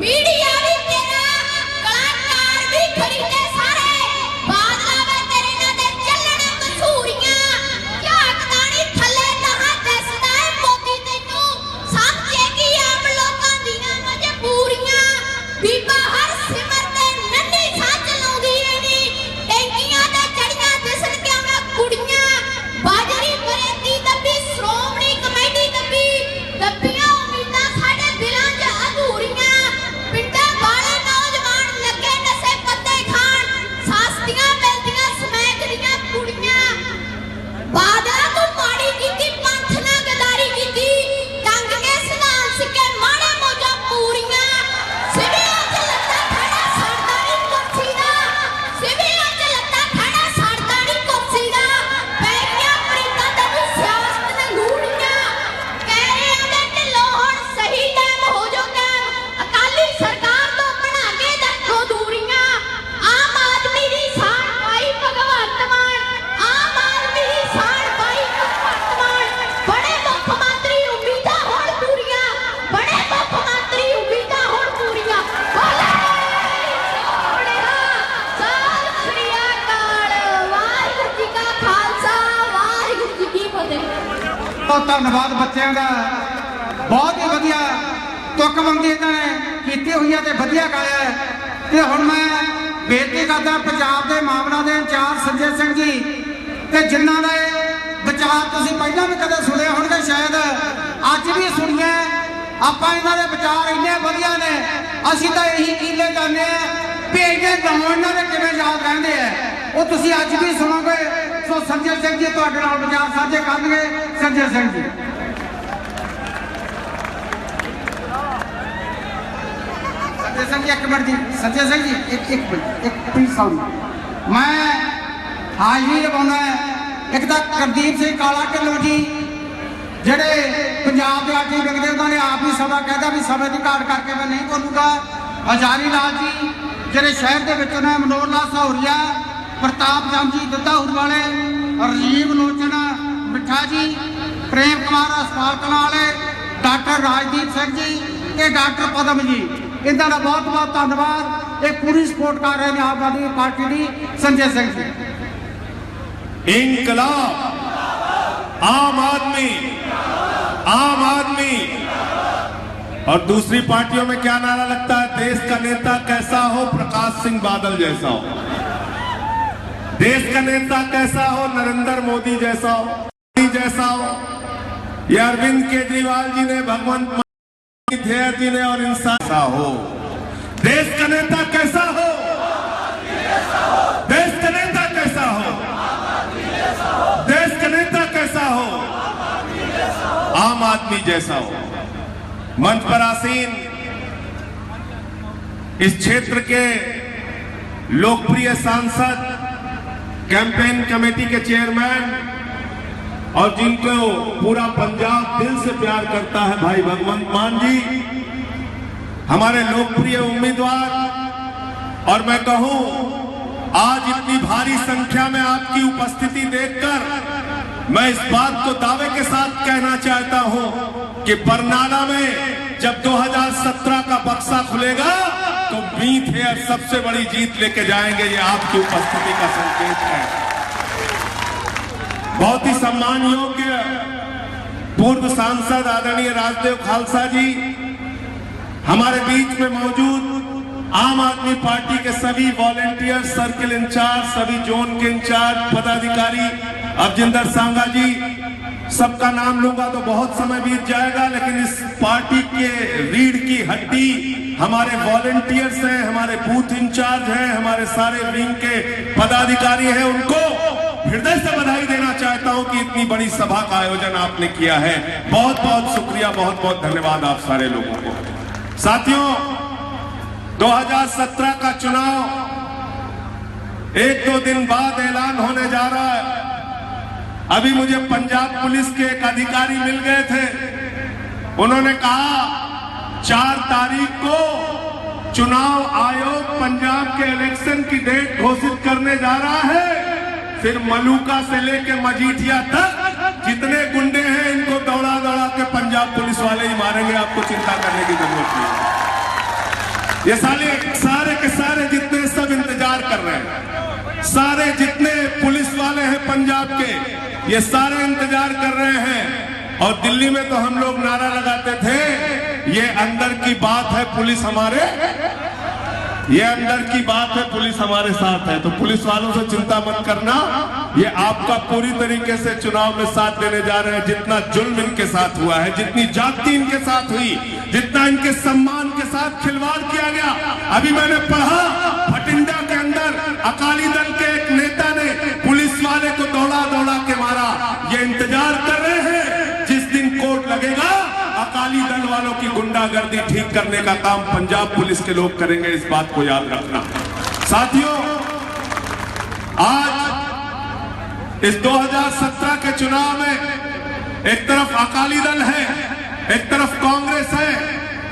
Media भी तेरा, कलाकार भी खरीदे सारे, बादला वे तेरे ना दे चलन कसूरियां, झाकदानी थले नहा दसदा है मोती तैनू, समझेगी आम लोकां दियां मजबूरियां, बीबा हर सिमर ते नन्ही सच लाउंदी है नी, टैंकियां ते चढ़ियां दिसन क्यों ना कुड़ियां, बाजरी बरेती दब्बी श्रोमणी कमेटी दब्बी, दब्बियां उम्मीदां साडे दिलां 'च अधूरियां, पिंडां वाले नौजवान लगे नशे पत्ते खान, सास्तियां मिलदियां समैक दियां कुड़ियां, बादल तू माड़ी कीती पंथ ना गदारी कीती, टंग के सलाल सिक्के माड़े मौजा पूरियां, सिवियां 'च लत्ता खड़ा सड़दा नी कुर्सी दा, सिवियां 'च लत्ता खड़ा सड़दा नी कुर्सी दा, पै गईयां प्रीतां तैनूं सियासत ने लूड़ियां, कह रहे दे ढिल्लों हुण सही टाइम हो जो कैम, अकाली सरकार तो बना के रखो दूरियां, आम आदमी दी शान पाई भगवंत मान, आम आदमी दी शान पाई भगवंत मान, बड़े मुख मंत्री उम्मीदां हुण पूरियां, बड़े मुख मंत्री उम्मीदां हुण पूरियां, बोले सोहणिया सत श्री अकाल, वाहिगुरू जी का खालसा वाहिगुरू जी की फतेह। तो धन्यवाद बच्चों का, बहुत ही वधिया तुकबंदी इन्होंने की हुई है, वधिया गाया है। तो हुण मैं बेनती करदा पंजाब के मामलों के इंचार्ज संजय सिंह जी, ते जिन्हां दे विचार तुसीं पहलां भी कदे सुने होणगे, शायद अज भी सुनिए, आपां इन्हां दे विचार इन्ने वधिया ने, असीं तां यही कीले जाने भी इन्ने गांव इन्हां दे किवें याद रहिंदे आ, वो तुसीं अज भी सुनोगे। सो संजय सिंह जी तुहाडे नाल विचार साझे करनगे। संजय सिंह जी। संजय सिंह जी एक मिनट जी, संजय सिंह जी एक प्लीज साउंड, मैं हाजरी लगाउणा है। एक तो करदीप सिंह काला ढिल्लों जी ਜਿਹੜੇ पंजाब के आर्टी विकते, उन्होंने आप ही सभा कहता भी समय की घाट करके मैं नहीं बोलूँगा। हजारी लाल जी ਜਿਹੜੇ शहर के विच ने, मनोहर लाल सौरिया, प्रताप चंद जी दुधाहुर वाले, राजीव लोचन मिठा जी, प्रेम कुमार अस्पाल कलां वाले, डॉक्टर राजदीप सिंह जी ते डॉक्टर पदम जी, इन्हां दा बहुत बहुत धन्यवाद। ये पूरी सपोर्ट कर रहे हैं आम आदमी पार्टी की। संजय सिंह जी। इंकलाब, आम आदमी, आम आदमी। और दूसरी पार्टियों में क्या नारा लगता है? देश का नेता कैसा हो? प्रकाश सिंह बादल जैसा हो। देश का नेता कैसा हो? नरेंद्र मोदी जैसा हो, ये अरविंद केजरीवाल जी ने, भगवंत धेर जी ने और इंसान कैसा हो। देश का नेता कैसा हो? देश का नेता कैसा हो? देश का नेता कैसा हो? आम आदमी जैसा हो। मंच पर आसीन इस क्षेत्र के लोकप्रिय सांसद, कैंपेन कमेटी के चेयरमैन और जिनको पूरा पंजाब दिल से प्यार करता है, भाई भगवंत मान जी, हमारे लोकप्रिय उम्मीदवार। और मैं कहूं, आज इतनी भारी संख्या में आपकी उपस्थिति देखकर मैं इस बात को दावे के साथ कहना चाहता हूं कि बरनाला में जब 2017 का बक्सा खुलेगा तो बीथ हेयर सबसे बड़ी जीत लेके जाएंगे। ये आपकी उपस्थिति का संकेत है। बहुत ही सम्मान योग्य पूर्व सांसद आदरणीय राजदेव खालसा जी हमारे बीच में मौजूद, आम आदमी पार्टी के सभी वॉलेंटियर, सर्किल इंचार्ज, सभी जोन के इंचार्ज, पदाधिकारी, अरजिंदर सांगा जी, सबका नाम लूंगा तो बहुत समय बीत जाएगा, लेकिन इस पार्टी के रीढ़ की हड्डी हमारे वॉलेंटियर्स हैं, हमारे बूथ इंचार्ज हैं, हमारे सारे विंग के पदाधिकारी हैं, उनको हृदय से बधाई देना चाहता हूं कि इतनी बड़ी सभा का आयोजन आपने किया है। बहुत बहुत शुक्रिया, बहुत बहुत धन्यवाद आप सारे लोगों को। साथियों, 2017 का चुनाव 1-2 दिन बाद ऐलान होने जा रहा है। अभी मुझे पंजाब पुलिस के एक अधिकारी मिल गए थे, उन्होंने कहा 4 तारीख को चुनाव आयोग पंजाब के इलेक्शन की डेट घोषित करने जा रहा है। फिर मलूका से लेके मजीठिया तक जितने गुंडे हैं इनको दौड़ा दौड़ा के पंजाब पुलिस वाले ही मारेंगे, आपको चिंता करने की जरूरत नहीं। ये सारे के सारे जितने सब इंतजार कर रहे हैं, सारे जितने पुलिस वाले हैं पंजाब के, ये सारे इंतजार कर रहे हैं। और दिल्ली में तो हम लोग नारा लगाते थे, ये अंदर की बात है पुलिस हमारे, ये अंदर की बात है पुलिस हमारे साथ है। तो पुलिस वालों से चिंता मत करना, ये आपका पूरी तरीके से चुनाव में साथ देने जा रहे हैं। जितना जुल्म इनके साथ हुआ है, जितनी जाति इनके साथ हुई, जितना इनके सम्मान के साथ खिलवाड़ किया गया। अभी मैंने पढ़ा भटिंडा के अंदर अकाली दल के एक नेता ने पुलिस वाले को दौड़ा दौड़ा के मारा। ये इंतजार कर रहे हैं जिस दिन कोर्ट लगेगा, अकाली दल वालों की गुंडागर्दी ठीक करने का काम पंजाब पुलिस के लोग करेंगे। इस बात को याद रखना साथियों। आज इस 2017 के चुनाव में एक तरफ अकाली दल है, एक तरफ कांग्रेस है,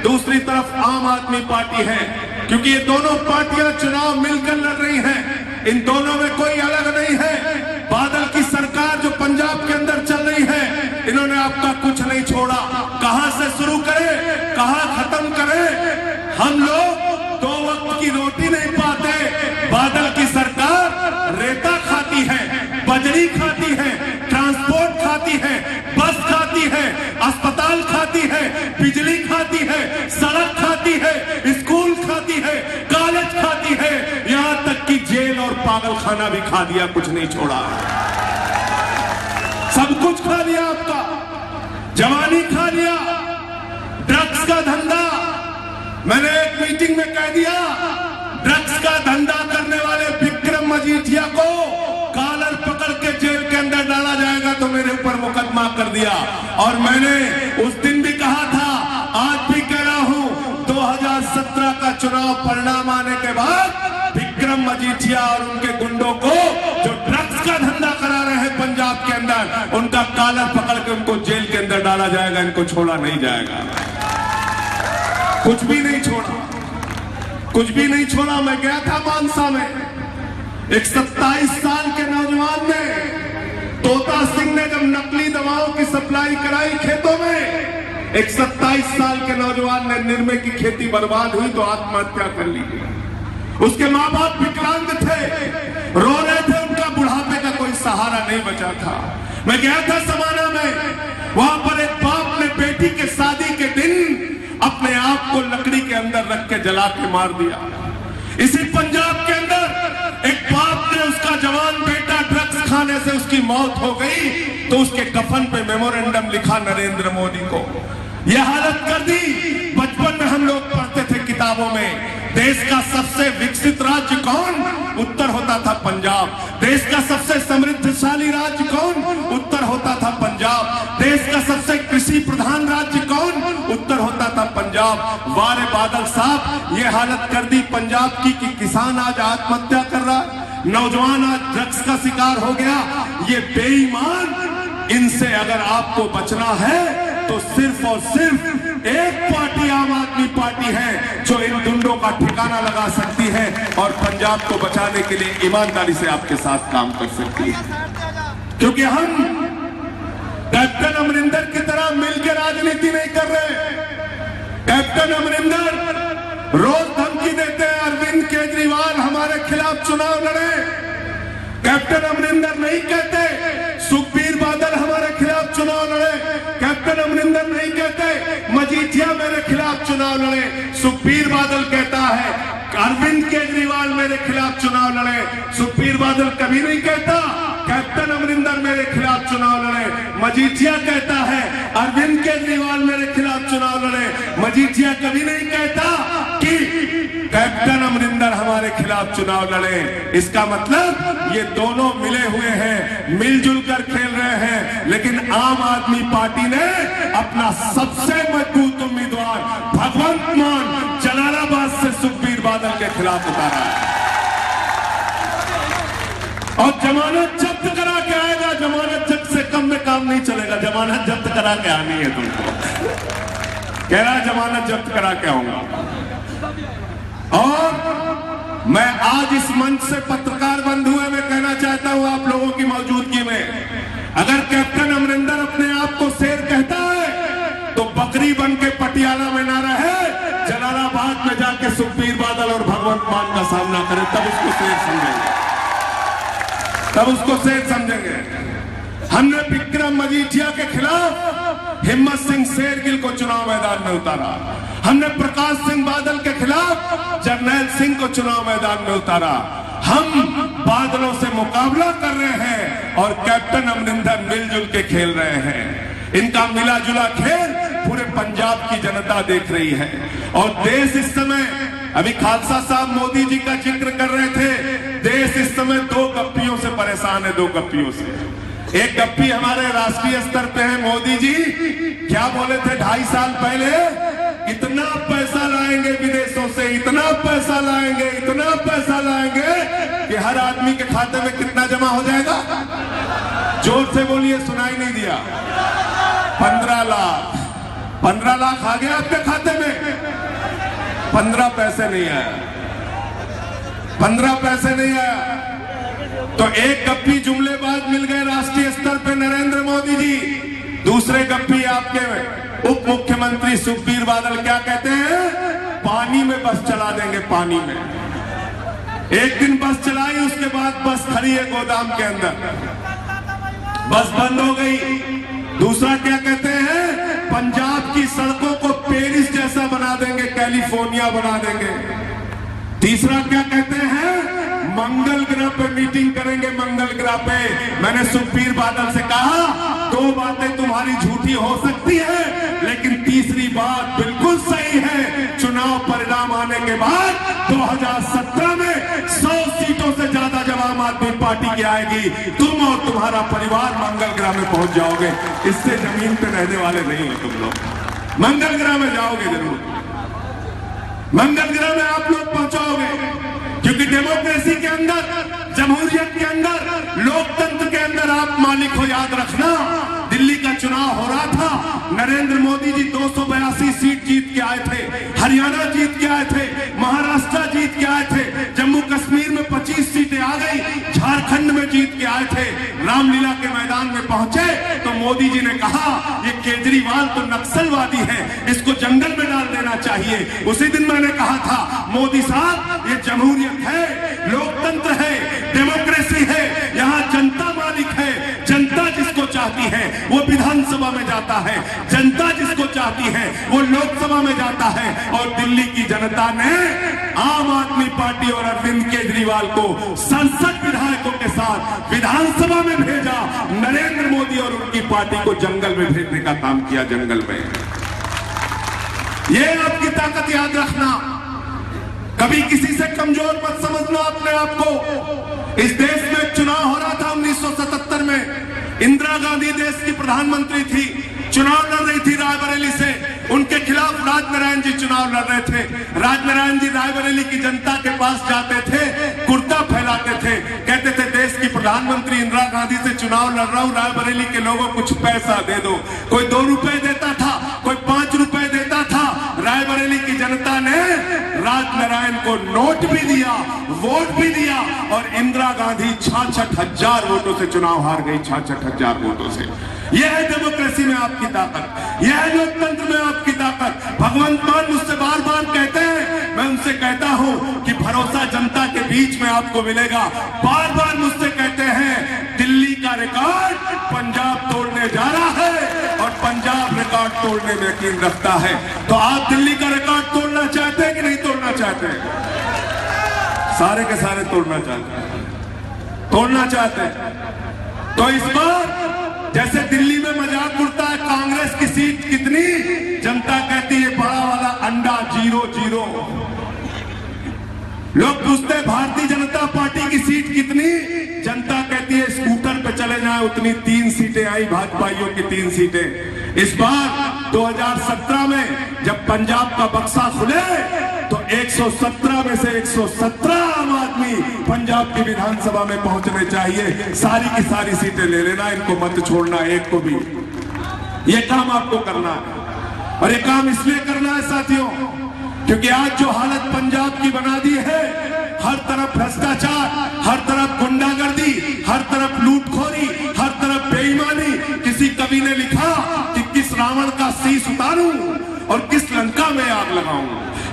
दूसरी तरफ आम आदमी पार्टी है। क्योंकि ये दोनों पार्टियां चुनाव मिलकर लड़ रही हैं, इन दोनों में कोई अलग नहीं है। बादल की सरकार जो पंजाब के अंदर चल रही है, इन्होंने आपका कुछ नहीं छोड़ा। कहां से शुरू करें, कहां खत्म करें। हम लोग 2 वक्त की रोटी नहीं पाते। बादल की सरकार रेता खाती है, बजरी खाती है, ट्रांसपोर्ट खाती है, बस खाती है, अस्पताल खाती है, बिजली खाती है, सड़क खाती है, स्कूल खाती है, कॉलेज खाती है, यहां तक कि जेल और पागल खाना भी खा दिया, कुछ नहीं छोड़ा। सब कुछ खा लिया आपका, जवानी खा लिया, ड्रग्स का धंधा। मैंने एक मीटिंग में कह दिया, ड्रग्स का धंधा करने वाले विक्रम मजीठिया को कॉलर पकड़ के जेल के अंदर डाला जाएगा, तो मेरे ऊपर मुकदमा कर दिया। और मैंने उस दिन भी कहा था, आज भी कह रहा हूं, 2017 का चुनाव परिणाम आने के बाद विक्रम मजीठिया और उनके गुंडों को जो ड्रग्स का धंधा करा रहे हैं पंजाब के अंदर, उनका कॉलर पकड़ के उनको जेल के अंदर डाला जाएगा। इनको छोड़ा नहीं जाएगा, कुछ भी नहीं छोड़ा, कुछ भी नहीं छोड़ा। मैं गया था मानसा में, एक 27 साल के नौजवान ने, तोता सिंह ने जब नकली दवाओं की सप्लाई कराई खेतों में, एक 27 साल के नौजवान ने, निर्मे की खेती बर्बाद हुई तो आत्महत्या कर ली। उसके माँ बाप विकलांग थे, रो रहे थे, उनका बुढ़ापे का कोई सहारा नहीं बचा था। मैं गया था समाना में, वहां पर एक बाप ने बेटी के शादी के दिन अपने आप को लकड़ी के अंदर रख के जला के मार दिया। इसी पंजाब के अंदर एक बाप ने, उसका जवान बेटा ड्रग्स खाने से उसकी मौत हो गई, तो उसके कफन पे मेमोरेंडम लिखा नरेंद्र मोदी को। यह हालत कर दी। बचपन में हम लोग पढ़ते थे किताबों में, देश का सबसे विकसित राज्य कौन? उत्तर होता था पंजाब। देश का सबसे समृद्धशाली राज्य कौन? उत्तर होता था पंजाब। देश का सबसे कृषि प्रधान राज्य कौन? उत्तर होता था पंजाब। वारे बादल साहब, ये हालत कर दी पंजाब की कि किसान आज आत्महत्या कर रहा, नौजवान आज ड्रग्स का शिकार हो गया। ये बेईमान, इनसे अगर आपको बचना है तो सिर्फ और सिर्फ एक पार्टी, आम आदमी पार्टी है, जो इन गुंडों का ठिकाना लगा सकती है और पंजाब को बचाने के लिए ईमानदारी से आपके साथ काम कर सकती है। क्योंकि हम कैप्टन अमरिंदर की तरह मिलकर राजनीति नहीं कर रहे। कैप्टन अमरिंदर रोज धमकी देते हैं अरविंद केजरीवाल हमारे खिलाफ चुनाव लड़े। कैप्टन अमरिंदर नहीं कहते सुखबीर बादल हमारे खिलाफ चुनाव लड़े। कैप्टन अमरिंदर नहीं कहते मजीठिया मेरे खिलाफ चुनाव लड़े। सुखबीर बादल कहता है अरविंद केजरीवाल मेरे खिलाफ चुनाव लड़े। सुखबीर बादल कभी नहीं कहता कैप्टन अमरिंदर मेरे खिलाफ चुनाव लड़े। मजीठिया कहता है अरविंद केजरीवाल मेरे खिलाफ चुनाव लड़े। मजीठिया कभी नहीं कहता कि कैप्टन अमरिंदर हमारे खिलाफ चुनाव लड़े। इसका मतलब ये दोनों मिले हुए हैं, मिलजुल कर खेल रहे हैं। लेकिन आम आदमी पार्टी ने अपना सबसे मजबूत उम्मीदवार भगवंत मान जलालाबाद से सुखबीर बादल के खिलाफ उतारा है और जमानत जब्त करा के आएगा। जमानत जब्त से कम में काम नहीं चलेगा, जमानत जब्त करा के आनी है तुमको। कह रहा है जमानत जब्त करा के आऊंगा। और मैं आज इस मंच से पत्रकार बंधुओं में कहना चाहता हूं आप लोगों की मौजूदगी में, अगर कैप्टन अमरिंदर अपने आप को शेर कहता है तो बकरी बन के पटियाला में ना रहे, जलालाबाद में जाके सुखबीर बादल और भगवंत मान का सामना करें, तब उसको शेर समझेंगे, तब उसको शेर समझेंगे। हमने विक्रम मजीठिया के खिलाफ हिम्मत सिंह शेरगिल को चुनाव मैदान में उतारा। हमने प्रकाश सिंह बादल के खिलाफ जर्नैल सिंह को चुनाव मैदान में उतारा। हम बादलों से मुकाबला कर रहे हैं और कैप्टन अमरिंदर मिलजुल के खेल रहे हैं। इनका मिला जुला खेल पूरे पंजाब की जनता देख रही है। और देश इस समय, अभी खालसा साहब मोदी जी का जिक्र कर रहे थे, देश इस समय दो गप्पियों से परेशान है, दो गप्पियों से। एक गप्पी हमारे राष्ट्रीय स्तर पे है, मोदी जी क्या बोले थे 2.5 साल पहले, इतना पैसा लाएंगे विदेशों से, इतना पैसा लाएंगे, इतना पैसा लाएंगे कि हर आदमी के खाते में कितना जमा हो जाएगा? जोर से बोलिए, सुनाई नहीं दिया। 15 लाख। 15 लाख आ गया आपके खाते में? 15 पैसे नहीं आया, 15 पैसे नहीं आया। तो एक गप्पी जुमले बाद मिल गए राष्ट्रीय स्तर पे नरेंद्र मोदी जी। दूसरे गप्पी आपके उप मुख्यमंत्री सुखबीर बादल क्या कहते हैं? पानी में बस चला देंगे, पानी में। एक दिन बस चलाई, उसके बाद बस खड़ी है गोदाम के अंदर, बस बंद हो गई। दूसरा क्या कहते हैं? पंजाब की सड़कों को पेरिस जैसा बना देंगे, कैलिफोर्निया बना देंगे। तीसरा क्या कहते हैं? मंगल ग्रह पे मीटिंग करेंगे, मंगल ग्रह पे। मैंने सुखबीर बादल से कहा, 2 बातें तुम्हारी झूठी हो सकती है, लेकिन तीसरी बात बिल्कुल सही है। चुनाव परिणाम आने के बाद 2017 में 100 सीटों से ज्यादा जब आम आदमी पार्टी की आएगी, तुम और तुम्हारा परिवार मंगल ग्रह में पहुंच जाओगे। इससे जमीन पे रहने वाले नहीं हो तुम लोग। मंगल ग्रह में जाओगे जरूर, मंगल ग्रह में आप लोग पहुंचाओगे, क्योंकि डेमोक्रेसी के अंदर, जमहूरियत के अंदर, लोकतंत्र के अंदर आप मालिक हो। याद रखना, दिल्ली का चुनाव हो रहा था, नरेंद्र मोदी जी 282 सीट जीत के आए थे, हरियाणा जीत के आए थे, महाराष्ट्र जीत के आए थे, जम्मू कश्मीर में 25 सीटें आ गई, झारखंड में जीत के आए थे। रामलीला के मैदान में पहुंचे तो मोदी जी ने कहा, ये केजरीवाल तो नक्सलवादी है, इसको जंगल में डाल देना चाहिए। उसी दिन मैंने कहा था, मोदी साहब ये जमहूरियत है, लोकतंत्र है, डेमोक्रेसी है, यहाँ जनता मालिक है। जनता जिसको चाहती है वो विधानसभा में जाता है, जनता जिसको चाहती है वो लोकसभा में जाता है। और दिल्ली की जनता ने आम आदमी पार्टी और अरविंद केजरीवाल को संसद विधायकों के साथ विधानसभा में भेजा। नरेंद्र मोदी और उनकी पार्टी को जंगल में भेजने का काम किया, जंगल में। ये आपकी ताकत याद रखना, कभी किसी से कमजोर मत समझना अपने आप को। इस देश में चुनाव हो रहा था 1977 में, इंदिरा गांधी देश की प्रधानमंत्री थी, चुनाव लड़ रही थी रायबरेली से, उनके खिलाफ राजनारायण जी चुनाव लड़ रहे थे। राजनारायण जी रायबरेली की जनता के पास जाते थे, कुर्ता फैलाते थे, कहते थे देश की प्रधानमंत्री इंदिरा गांधी से चुनाव लड़ रहा हूं, रायबरेली के लोगों को कुछ पैसा दे दो। कोई 2 रुपए देता था, कोई 5 रुपए देता था। रायबरेली की जनता ने राजनारायण को नोट भी दिया, वोट भी दिया, और इंदिरा गांधी 66,000 वोटों से चुनाव हार गई, 66,000 वोटों से। यह है डेमोक्रेसी में आपकी ताकत, यह है लोकतंत्र में आपकी ताकत। भगवंत मान मुझसे बार बार कहते हैं, मैं उनसे कहता हूं कि भरोसा जनता के बीच में आपको मिलेगा। बार बार मुझसे कहते हैं, दिल्ली का रिकॉर्ड पंजाब तोड़ने जा रहा है, और पंजाब रिकॉर्ड तोड़ने में यकीन रखता है। तो आप दिल्ली का रिकॉर्ड तोड़ना चाहते हैं कि नहीं तोड़ना चाहते हैं? सारे के सारे तोड़ना चाहते हैं, तोड़ना चाहते हैं। तो इस बार जैसे दिल्ली में मजाक उड़ता है, कांग्रेस की सीट कितनी, जनता कहती है बड़ा वाला अंडा 0-0। लोग पूछते हैं भारतीय जनता पार्टी की सीट कितनी, जनता कहती है स्कूटर पे चले जाए उतनी 3 सीटें आई, भाजपाइयों की 3 सीटें। इस बार 2017 में जब पंजाब का बक्सा खुले तो 117 में से 117 आम आदमी पंजाब की विधानसभा में पहुंचने चाहिए। सारी की सारी सीटें ले लेना, इनको मत छोड़ना एक को भी। ये काम आपको करना है, और ये काम इसलिए करना है साथियों, क्योंकि आज जो हालत पंजाब की बना दी है, हर तरफ भ्रष्टाचार, हर तरफ गुंडागर्दी, हर तरफ लूटखोरी, हर तरफ बेईमानी। किसी कवि ने लिखा कि किस रावण का शीश उतारूं और किस लंका लंका में आग लगाऊं,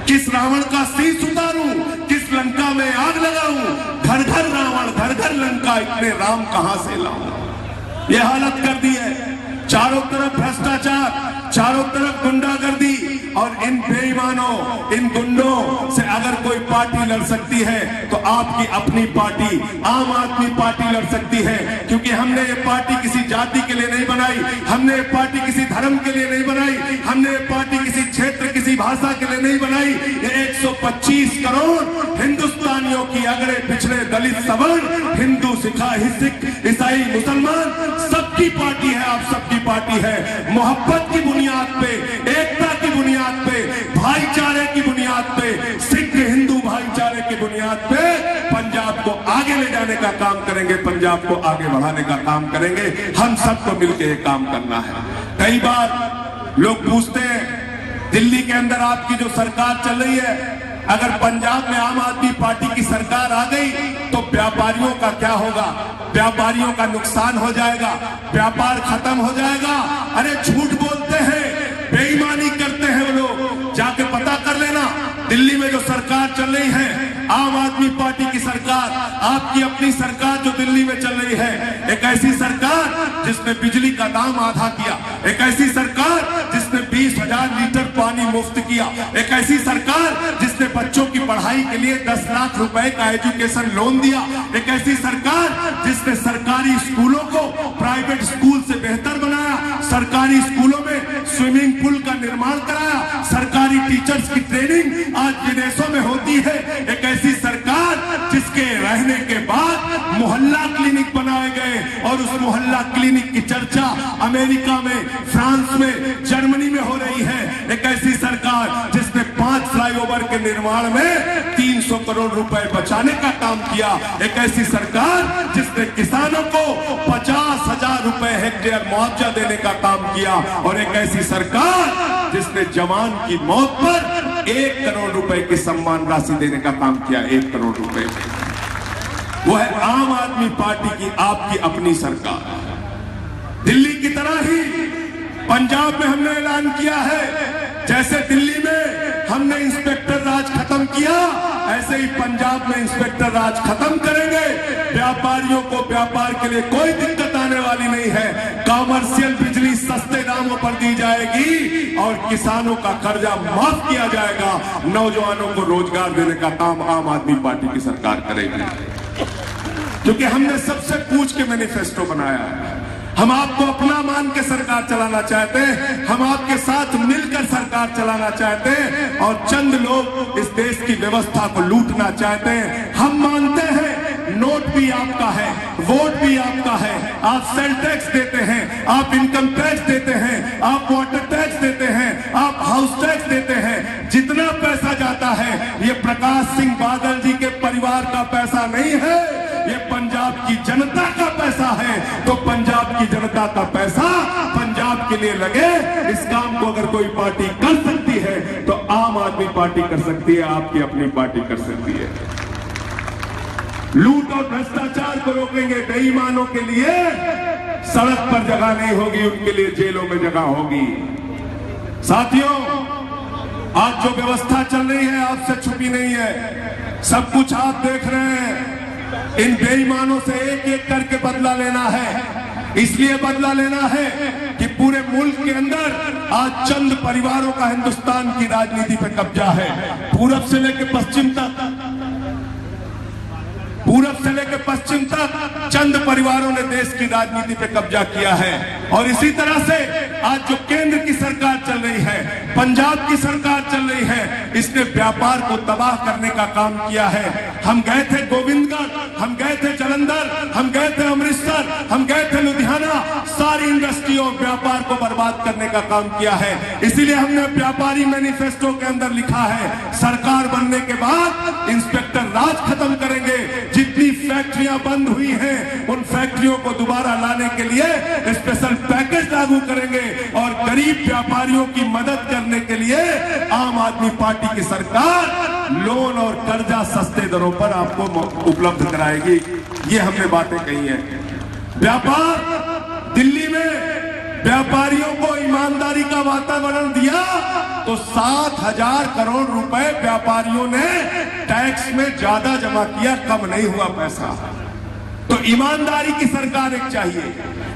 किस रावण का शीश उतारूं, किस लंका में आग लगाऊं, घर घर रावण घर घर लंका, इतने राम कहां से लाऊं। ये हालत कर दी है। चारों तरफ भ्रष्टाचार, चारों तरफ गुंडागर्दी, और इन बेईमानों, इन गुंडों से अगर कोई पार्टी लड़ सकती है तो आपकी अपनी पार्टी आम आदमी पार्टी लड़ सकती है। क्योंकि हमने ये पार्टी किसी जाति के लिए नहीं बनाई, हमने ये पार्टी किसी धर्म के लिए नहीं बनाई, हमने ये पार्टी किसी क्षेत्र, किसी भाषा के लिए नहीं बनाई। ये 125 करोड़ हिंदुस्तानियों की, अगड़े पिछड़े, दलित, सवर्ण, हिंदू, सिख, ईसाई, मुसलमान, सबकी पार्टी है। आप सबकी पार्टी है। मोहब्बत की बुनियाद पे, एकता की बुनियाद पे, भाईचारे की बुनियाद पे, सिख हिंदू भाईचारे की बुनियाद पे पंजाब को आगे ले जाने का काम करेंगे, पंजाब को आगे बढ़ाने का काम करेंगे। हम सबको मिलकर ये काम करना है। कई बार लोग पूछते हैं, दिल्ली के अंदर आपकी जो सरकार चल रही है, अगर पंजाब में आम आदमी पार्टी की सरकार आ गई तो व्यापारियों का क्या होगा? व्यापारियों का नुकसान हो जाएगा, व्यापार खत्म हो जाएगा। अरे झूठ बोलते हैं, बेईमानी करते हैं वो लोग। जाके पता कर लेना, दिल्ली में जो सरकार चल रही है, आम आदमी पार्टी की सरकार, आपकी अपनी सरकार जो दिल्ली में चल रही है, एक ऐसी सरकार जिसने बिजली का दाम आधा किया, एक ऐसी सरकार जिसने 20,000 लीटर पानी मुफ्त किया, एक ऐसी सरकार जिसने बच्चों की पढ़ाई के लिए 10 लाख रुपए का एजुकेशन लोन दिया, एक ऐसी सरकार जिसने सरकारी स्कूलों को प्राइवेट स्कूल से बेहतर बनाया, सरकारी स्कूलों में स्विमिंग पूल का निर्माण कराया, सरकारी टीचर्स की ट्रेनिंग आज विदेशों में होती है। एक ऐसी सरकार जिसके रहने के बाद मोहल्ला क्लिनिक बनाए गए, और उस मोहल्ला क्लिनिक की चर्चा अमेरिका में, फ्रांस में, जर्मनी में हो रही है। एक ऐसी सरकार जिसने 5 फ्लाईओवर के निर्माण में 300 करोड़ रुपए बचाने का काम किया। एक ऐसी सरकार जिसने किसानों को 50,000 रुपए हेक्टेयर मुआवजा देने का काम किया, और एक ऐसी सरकार जिसने जवान की मौत पर 1 करोड़ रुपए की सम्मान राशि देने का काम किया, 1 करोड़ रुपए। वो है आम आदमी पार्टी की, आपकी अपनी सरकार। दिल्ली की तरह ही पंजाब में हमने ऐलान किया है, जैसे दिल्ली में हमने इंस्पेक्टर राज खत्म किया, ऐसे ही पंजाब में इंस्पेक्टर राज खत्म करेंगे। व्यापारियों को व्यापार के लिए कोई दिक्कत आने वाली नहीं है। कॉमर्शियल बिजली सस्ते दामों पर दी जाएगी, और किसानों का कर्जा माफ किया जाएगा। नौजवानों को रोजगार देने का काम आम आदमी पार्टी की सरकार करेगी। क्योंकि हमने सबसे पूछ के मैनिफेस्टो बनाया है। हम आपको अपना मान के सरकार चलाना चाहते हैं, हम आपके साथ मिलकर सरकार चलाना चाहते हैं, और चंद लोग इस देश की व्यवस्था को लूटना चाहते हैं। हम मानते हैं नोट भी आपका है, वोट भी आपका है, आप सेल टैक्स देते हैं, आप इनकम टैक्स देते हैं, आप वाटर टैक्स देते हैं, आप हाउस टैक्स देते हैं। जितना पैसा जाता है ये प्रकाश सिंह बादल जी के परिवार का पैसा नहीं है, ये पंजाब की जनता का पैसा है। तो पंजाब की जनता का पैसा पंजाब के लिए लगे, इस काम को अगर कोई पार्टी कर सकती है तो आम आदमी पार्टी कर सकती है, आपकी अपनी पार्टी कर सकती है। लूट और भ्रष्टाचार को रोकेंगे। बेईमानों के लिए सड़क पर जगह नहीं होगी, उनके लिए जेलों में जगह होगी। साथियों, आज जो व्यवस्था चल रही है आपसे छुपी नहीं है, सब कुछ आप देख रहे हैं। इन बेईमानों से एक एक करके बदला लेना है। इसलिए बदला लेना है कि पूरे मुल्क के अंदर आज चंद परिवारों का हिंदुस्तान की राजनीति पे कब्जा है। पूरब से लेकर पश्चिम तक चंद परिवारों ने देश की राजनीति पे कब्जा किया है। और इसी तरह से आज जो केंद्र की सरकार चल रही है, पंजाब की सरकार चल रही है, इसने व्यापार को तबाह करने का काम किया है। हम गए थे गोविंदगढ़, हम गए थे जालंधर, हम गए थे अमृतसर, हम गए थे लुधियाना, सारी इंडस्ट्रियों व्यापार को बर्बाद करने का काम किया है। इसीलिए हमने व्यापारी मैनिफेस्टो के अंदर लिखा है, सरकार बनने के बाद इंस्पेक्टर राज खत्म करेंगे। जितनी फैक्ट्रियां बंद हुई हैं, उन फैक्ट्रियों को दोबारा लाने के लिए स्पेशल पैकेज लागू करेंगे, और गरीब व्यापारियों की मदद करने के लिए आम आदमी पार्टी की सरकार लोन और कर्जा सस्ते दरों पर आपको उपलब्ध कराएगी। ये हमने बातें कही हैं। व्यापार दिल्ली में व्यापारियों को ईमानदारी का वातावरण दिया तो 7,000 करोड़ रुपए व्यापारियों ने टैक्स में ज्यादा जमा किया, कम नहीं हुआ पैसा। तो ईमानदारी की सरकार एक चाहिए,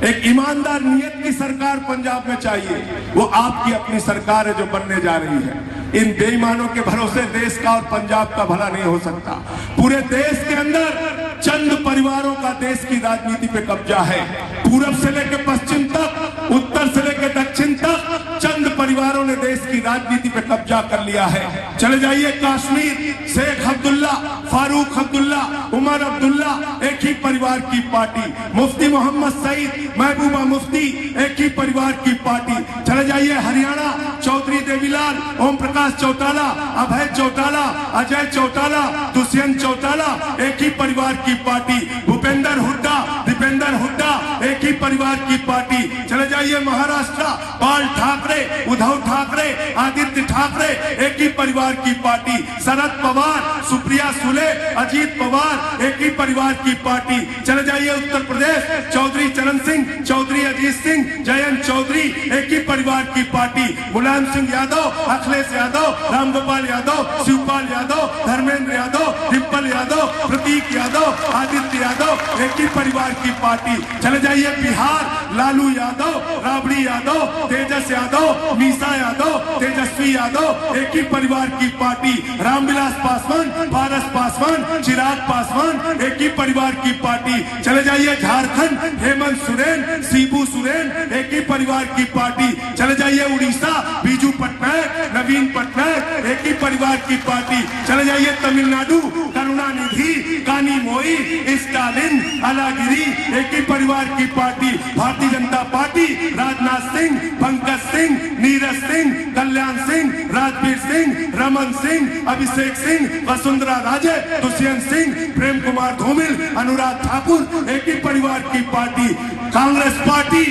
एक ईमानदार नियत की सरकार पंजाब में चाहिए। वो आपकी अपनी सरकार है जो बनने जा रही है। इन बेईमानों के भरोसे देश का और पंजाब का भला नहीं हो सकता। पूरे देश के अंदर चंद परिवारों का देश की राजनीति पे कब्जा है। पूरब से लेकर पश्चिम तक, उत्तर से लेकर दक्षिण तक चंद परिवारों ने देश की राजनीति पे कब्जा कर लिया है। चले जाइए कश्मीर, शेख अब्दुल्ला, फारूक अब्दुल्ला, उमर अब्दुल्ला, एक ही परिवार की पार्टी। मुफ्ती मोहम्मद सईद, महबूबा मुफ्ती, एक ही परिवार की पार्टी। चले जाइए हरियाणा, चौधरी देवीलाल, ओम प्रकाश चौटाला, अभय चौटाला, अजय चौटाला, दुष्यंत चौटाला, एक ही परिवार की पार्टी। भूपेंद्र हुड्डा, दीपेंद्र हुड्डा, एक ही परिवार की पार्टी। चले जाइए महाराष्ट्र, बाल ठाकरे, उद्धव ठाकरे, आदित्य ठाकरे, एक ही परिवार की पार्टी। शरद पवार, सुप्रिया सुले, अजीत पवार, एक ही परिवार की पार्टी। चले जाइए उत्तर प्रदेश, चौधरी चरण सिंह, चौधरी अजीत सिंह, जयंत चौधरी, एक ही परिवार की पार्टी। मुलायम सिंह यादव, अखिलेश यादव, रामगोपाल यादव, शिवपाल यादव, धर्मेंद्र यादव, डिम्पल यादव, प्रतीक यादव, आदित्य यादव, एक ही परिवार की पार्टी। चले जाइए बिहार, लालू यादव, राबड़ी यादव, तेजस यादव, मीसा यादव, तेजस्वी यादव, एक ही परिवार की पार्टी। रामविलास पासवान, पारस पासवान, चिराग पासवान, एक ही परिवार की पार्टी। चले जाइए झारखंड, हेमंत सोरेन, शिबू सोरेन, एक ही परिवार की पार्टी। चले जाइए उड़ीसा, बीजू पटनायक, नवीन पटनायक, एक ही परिवार की पार्टी। चले जाइए तमिलनाडु, करुणानिधि, कानी मोई, स्टालिन, अलागिरी, एक ही परिवार की पार्टी। भारतीय जनता पार्टी, राजनाथ सिंह, पंकज सिंह, नीरज सिंह, कल्याण सिंह, राजवीर सिंह, रमन सिंह, अभिषेक सिंह, वसुंधरा राजे, दुष्यंत सिंह, प्रेम कुमार धूमिल, अनुराग ठाकुर, एक ही परिवार की पार्टी। कांग्रेस पार्टी,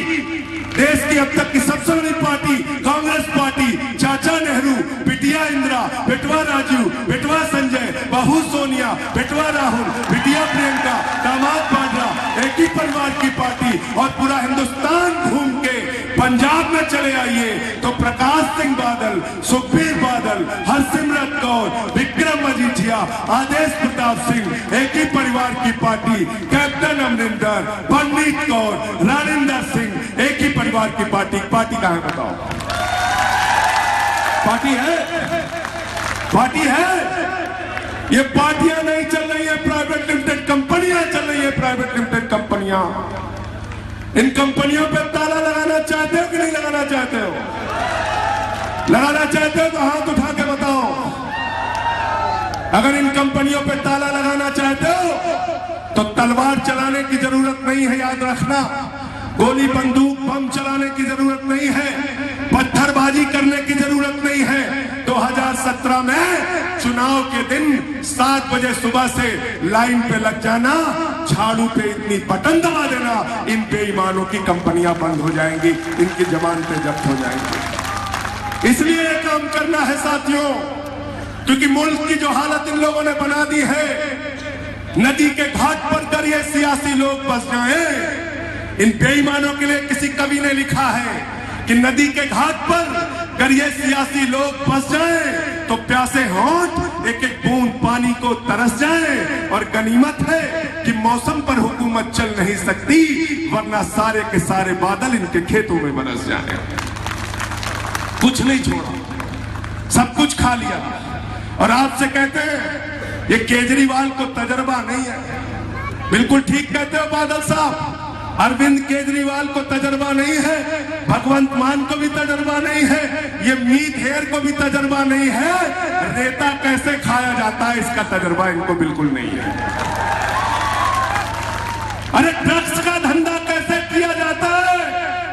देश की अब तक की सबसे बड़ी पार्टी कांग्रेस पार्टी। चाचा नेहरू, बिटिया इंदिरा, बेटवा राजीव, बेटवा संजय, बहू सोनिया, बेटवा राहुल, बिटिया प्रियंका, दामाद वाड्रा, एक ही परिवार की पार्टी। और पूरा हिंदुस्तान घूम के पंजाब में चले आइए तो प्रकाश सिंह बादल, सुखबीर बादल, हरसिमरत कौर, विक्रम मजीठिया, आदेश प्रताप सिंह, एक ही परिवार की पार्टी। कैप्टन अमरिंदर, पंडित कौर, रानिंदर सिंह, एक ही परिवार की पार्टी। पार्टी कहां है बताओ? पार्टी है? पार्टी है? ये पार्टियां नहीं चल रही है, प्राइवेट लिमिटेड कंपनियां चल रही है, प्राइवेट लिमिटेड कंपनियां। इन कंपनियों पे ताला लगाना चाहते हो कि नहीं लगाना चाहते हो? लगाना चाहते हो तो हाथ उठा के बताओ। अगर इन कंपनियों पे ताला लगाना चाहते हो तो तलवार चलाने की जरूरत नहीं है, याद रखना। गोली बंदूक बम चलाने की जरूरत नहीं है, पत्थरबाजी करने की जरूरत नहीं है। 2017 में चुनाव के दिन 7 बजे सुबह से लाइन पे लग जाना, झाड़ू पे इतनी बटन दबा देना, इन बेईमानों की कंपनियां बंद हो जाएंगी, इनकी जमानतें जब्त हो जाएंगी। इसलिए ये काम करना है साथियों, क्योंकि मुल्क की जो हालत इन लोगों ने बना दी है, नदी के घाट पर कर ये सियासी लोग बस जाएं। इन बेईमानों के लिए किसी कवि ने लिखा है कि नदी के घाट पर अगर ये सियासी लोग फंस जाएं तो प्यासे होंठ एक एक बूंद पानी को तरस जाएं। और गनीमत है कि मौसम पर हुकूमत चल नहीं सकती, वरना सारे के सारे बादल इनके खेतों में बरस जाएं। कुछ नहीं छोड़ा, सब कुछ खा लिया। और आपसे कहते हैं ये केजरीवाल को तजर्बा नहीं है। बिल्कुल ठीक कहते हो बादल साहब, अरविंद केजरीवाल को तजर्बा नहीं है, भगवंत मान को भी तजर्बा नहीं है, ये मीत हेयर को भी तजर्बा नहीं है, रेता कैसे खाया जाता है इसका तजर्बा इनको बिल्कुल नहीं है। अरे ड्रग्स का धंधा कैसे किया जाता है,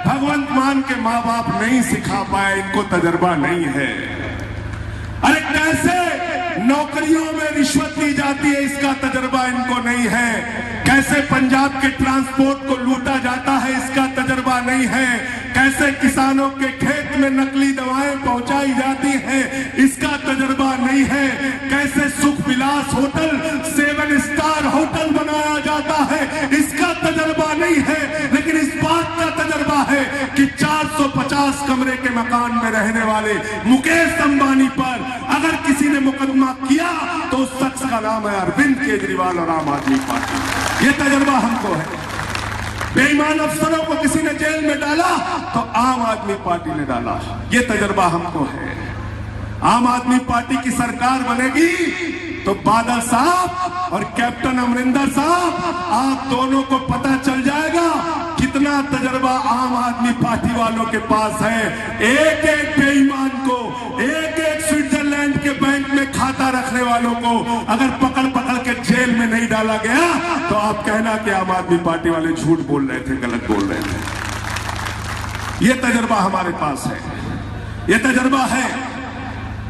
भगवंत मान के माँ बाप नहीं सिखा पाए, इनको तजर्बा नहीं है। अरे कैसे नौकरियों में रिश्वत ली जाती है, इसका तजर्बा इनको नहीं है। कैसे पंजाब के ट्रांसपोर्ट को लूटा जाता है, इसका तजर्बा नहीं है। कैसे किसानों के खेत में नकली दवाएं पहुंचाई जाती हैं, इसका तजर्बा नहीं है। कैसे सुख विलास होटल 7 स्टार होटल बनाया जाता है, इसका तजर्बा नहीं है। लेकिन इस बात का तजर्बा है कि 4 मकान में रहने वाले मुकेश अंबानी पर अगर किसी ने मुकदमा किया तो उस शख्स का नाम है अरविंद केजरीवाल और आम आदमी पार्टी। ये तजुर्बा हमको है। बेईमान अफसरों को किसी ने जेल में डाला तो आम आदमी पार्टी ने डाला। ये तजुर्बा हमको है। आम आदमी पार्टी की सरकार बनेगी तो बादल साहब और कैप्टन अमरिंदर साहब, आप दोनों को पता चल जाएगा कितना तजुर्बा आम आदमी पार्टी वालों के पास है। एक एक बेईमान को, एक एक स्विट्जरलैंड के बैंक में खाता रखने वालों को अगर पकड़ पकड़ के जेल में नहीं डाला गया तो आप कहना कि आम आदमी पार्टी वाले झूठ बोल रहे थे, गलत बोल रहे थे। ये तजुर्बा हमारे पास है, ये तजुर्बा है।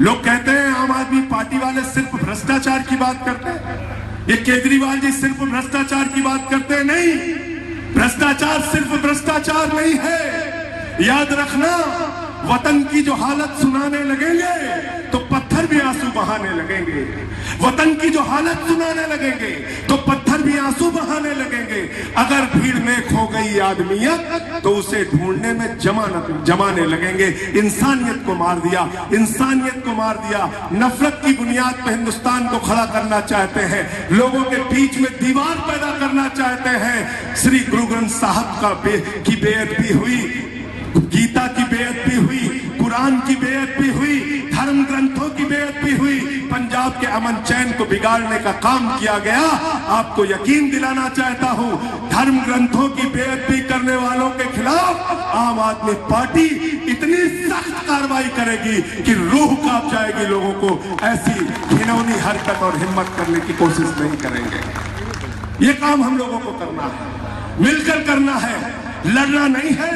लोग कहते हैं आम आदमी पार्टी वाले सिर्फ भ्रष्टाचार की बात करते हैं, ये केजरीवाल जी सिर्फ भ्रष्टाचार की बात करते हैं। नहीं, भ्रष्टाचार सिर्फ भ्रष्टाचार नहीं है। याद रखना, वतन की जो हालत सुनाने लगेंगे तो पत्थर भी आंसू बहाने लगेंगे। वतन की जो हालत सुनाने लगेंगे तो पत्थर भी आंसू बहाने लगेंगे। अगर भीड़ में खो गई आदमियत तो उसे ढूंढने में जमाने लगेंगे। इंसानियत को मार दिया, इंसानियत को मार दिया। नफरत की बुनियाद पर हिंदुस्तान को खड़ा करना चाहते हैं, लोगों के बीच में दीवार पैदा करना चाहते हैं। श्री गुरु ग्रंथ साहब की बेइज्जती हुई, गीता की बेइज्जती हुई, कुरान की बेइज्जती हुई, धर्म ग्रंथों की बेइज्जती हुई, पंजाब के अमन चैन को बिगाड़ने का काम किया गया। आपको यकीन दिलाना चाहता हूं, धर्म ग्रंथों की बेइज्जती करने वालों के खिलाफ आम आदमी पार्टी इतनी सख्त कार्रवाई करेगी कि रूह कांप जाएगी लोगों को। ऐसी घिनौनी हरकत और हिम्मत करने की कोशिश नहीं करेंगे। ये काम हम लोगों को करना है, मिलकर करना है, लड़ना नहीं है,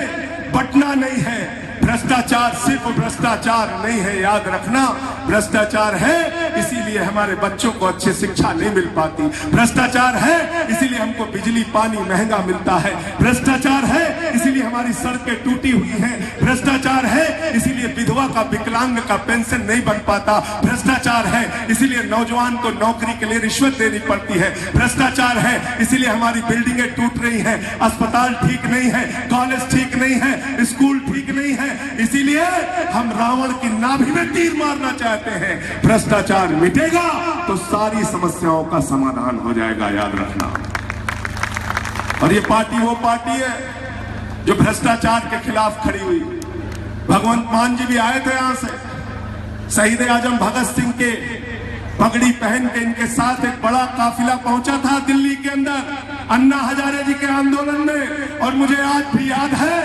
बटना नहीं है। भ्रष्टाचार सिर्फ भ्रष्टाचार नहीं है, याद रखना, भ्रष्टाचार है इसीलिए हमारे बच्चों को अच्छी शिक्षा नहीं मिल पाती। भ्रष्टाचार है इसीलिए हमको बिजली पानी महंगा मिलता है। भ्रष्टाचार है इसीलिए हमारी सड़कें टूटी हुई हैं। भ्रष्टाचार है इसीलिए विधवा का, विकलांग का पेंशन नहीं बन पाता। भ्रष्टाचार है इसीलिए नौजवान को नौकरी के लिए रिश्वत देनी पड़ती है। भ्रष्टाचार है इसीलिए हमारी बिल्डिंगें टूट रही हैं, अस्पताल ठीक नहीं है, कॉलेज ठीक नहीं है, स्कूल ठीक नहीं है। इसीलिए हम रावण की नाभि में तीर मारना चाहते हैं। भ्रष्टाचार मिटेगा तो सारी समस्याओं का समाधान हो जाएगा, याद रखना। और ये पार्टी वो पार्टी है जो भ्रष्टाचार के खिलाफ खड़ी हुई। भगवंत मान जी भी आए थे यहां से, शहीद आजम भगत सिंह के पगड़ी पहन के इनके साथ एक बड़ा काफिला पहुंचा था दिल्ली के अंदर अन्ना हजारे जी के आंदोलन में। और मुझे आज भी याद है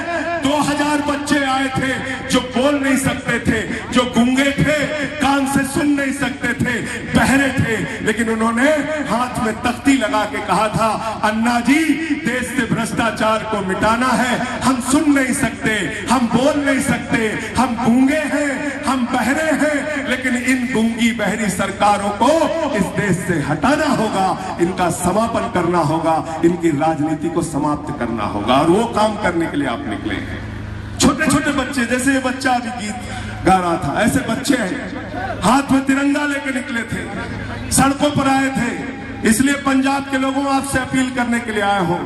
2000 बच्चे आए थे जो बोल नहीं सकते थे, जो गूंगे थे, कान से सुन नहीं सकते थे, बहरे थे, लेकिन उन्होंने हाथ में तख्ती लगा के कहा था, अन्ना जी देश से भ्रष्टाचार को मिटाना है। हम सुन नहीं सकते, हम बोल नहीं सकते, हम गूंगे हैं, हम बहरे हैं, लेकिन इन गूंगी बहरी सरकारों को इस देश से हटाना होगा, इनका समापन करना होगा, इनकी राजनीति को समाप्त करना होगा। और वो काम करने के लिए आप निकले हैं। छोटे छोटे बच्चे, जैसे ये बच्चा अभी गीत गा रहा था, ऐसे बच्चे हैं, हाथ में तिरंगा लेकर निकले थे, सड़कों पर आए थे। इसलिए पंजाब के लोगों आपसे अपील करने के लिए आया हूं,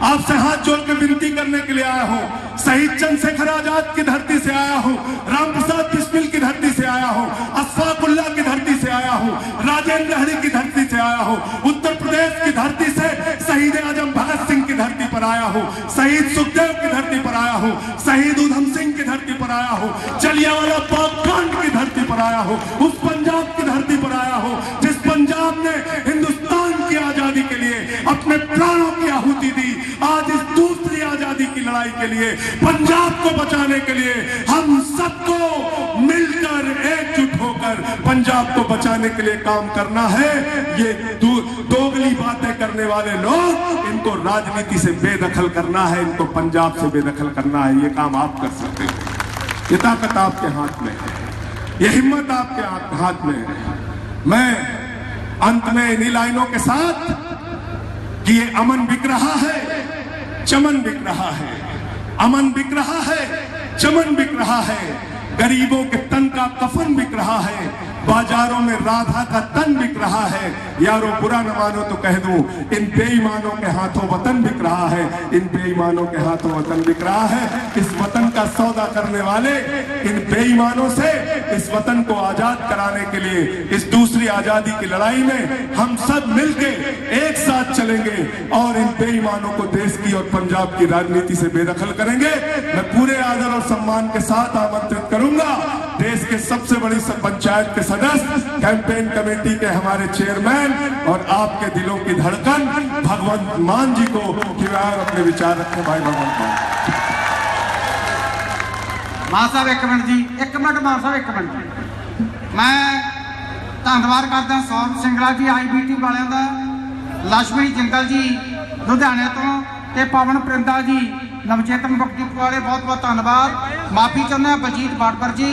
आपसे हाथ जोड़ के विनती करने के लिए आया हूं। शहीद चंद्रशेखर आजाद की धरती से आया हूं, रामप्रसाद बिस्मिल की धरती से आया हूं, अशफाकुल्ला की धरती से आया हूं, राजेंद्र हरी की धरती से आया हूं, उत्तर प्रदेश की धरती से शहीद आजम भगत सिंह की धरती पर आया हूं, शहीद सुखदेव की धरती पर आया हूं, शहीद उधम सिंह की धरती पर आया हूं, जलियांवाला बाग कांड की धरती पर आया हूं, उस पंजाब की धरती पर आया हूं जिस पंजाब ने हिंदुस्तान की आजादी के लिए अपने प्राणों की आहुति दी। आज इस दूसरी आजादी की लड़ाई के लिए, पंजाब को बचाने के लिए हम सबको मिलकर एकजुट होकर पंजाब को बचाने के लिए काम करना है। ये दोगली बातें करने वाले लोग, इनको राजनीति से बेदखल करना है, इनको पंजाब से बेदखल करना है। ये काम आप कर सकते हो, ये ताकत आपके हाथ में है, ये हिम्मत आपके हाथ में है। मैं अंत में इन्हीं लाइनों के साथ कि ये अमन बिक रहा है, चमन बिक रहा है, अमन बिक रहा है, चमन बिक रहा है, गरीबों के तन का कफन बिक रहा है, बाजारों में राधा का तन बिक रहा है। यारों बुरा न मानो तो कह दूं, इन बेईमानों के हाथों वतन बिक रहा है, इन बेईमानों के हाथों वतन बिक रहा है। इस वतन का सौदा करने वाले इन बेईमानों से इस वतन को आजाद कराने के लिए इस दूसरी आजादी की लड़ाई में हम सब मिलके एक साथ चलेंगे और इन बेईमानों को देश की और पंजाब की राजनीति से बेदखल करेंगे। मैं पूरे आदर और सम्मान के साथ आमंत्रित करूंगा देश के सबसे बड़ी पंचायत के सदस्य, कैंपेन कमेटी के हमारे चेयरमैन और आपके दिलों की धड़कन भगवंत मान जी को कि अपने विचार रखें। भाई भगवंत मान साहब एक मिनट जी, एक मिनट मान साहब एक मिनट। मैं धन्यवाद करदा सौरभ सिंगला जी IBT वालियां दा, लक्ष्मी जिंदल जी लुधियाने तो ते पवन परिंदा जी नवचेतन मुक्ति वाले बहुत बहुत धन्यवाद। माफी चाਹੁੰਦੇ बलजीत बाड़बर जी,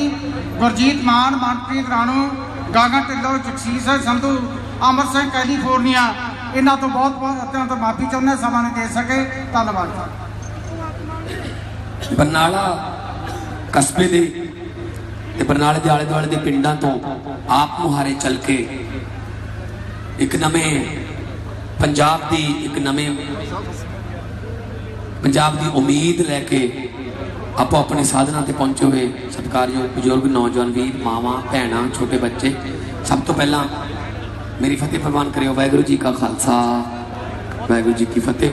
गुरजीत मान, मनप्रीत राणू, गागन ढिल्लों, जगसीर संधू, अमर सिंह कैलीफोर्निया, इन्हों तो बहुत बहुत अत्यंत माफी चाਹੁੰਦੇ समा नहीं दे सके। धन्यवाद। बरनाला कस्बे दे ते बरनाले दे आले दुआले दे पिंडां तो आप मुहारे चल के एक नवे पंजाब दी एक नवे पंजाब की उम्मीद लैके आपो अपने साधना ते पहुंचे हुए सत्कारयोग बुजुर्ग, नौजवान वीर, मावां, भैणां, छोटे बच्चे, सब तो पहला मेरी फतेह प्रवान करियो। वाहिगुरू जी का खालसा, वाहिगुरू जी की फतेह।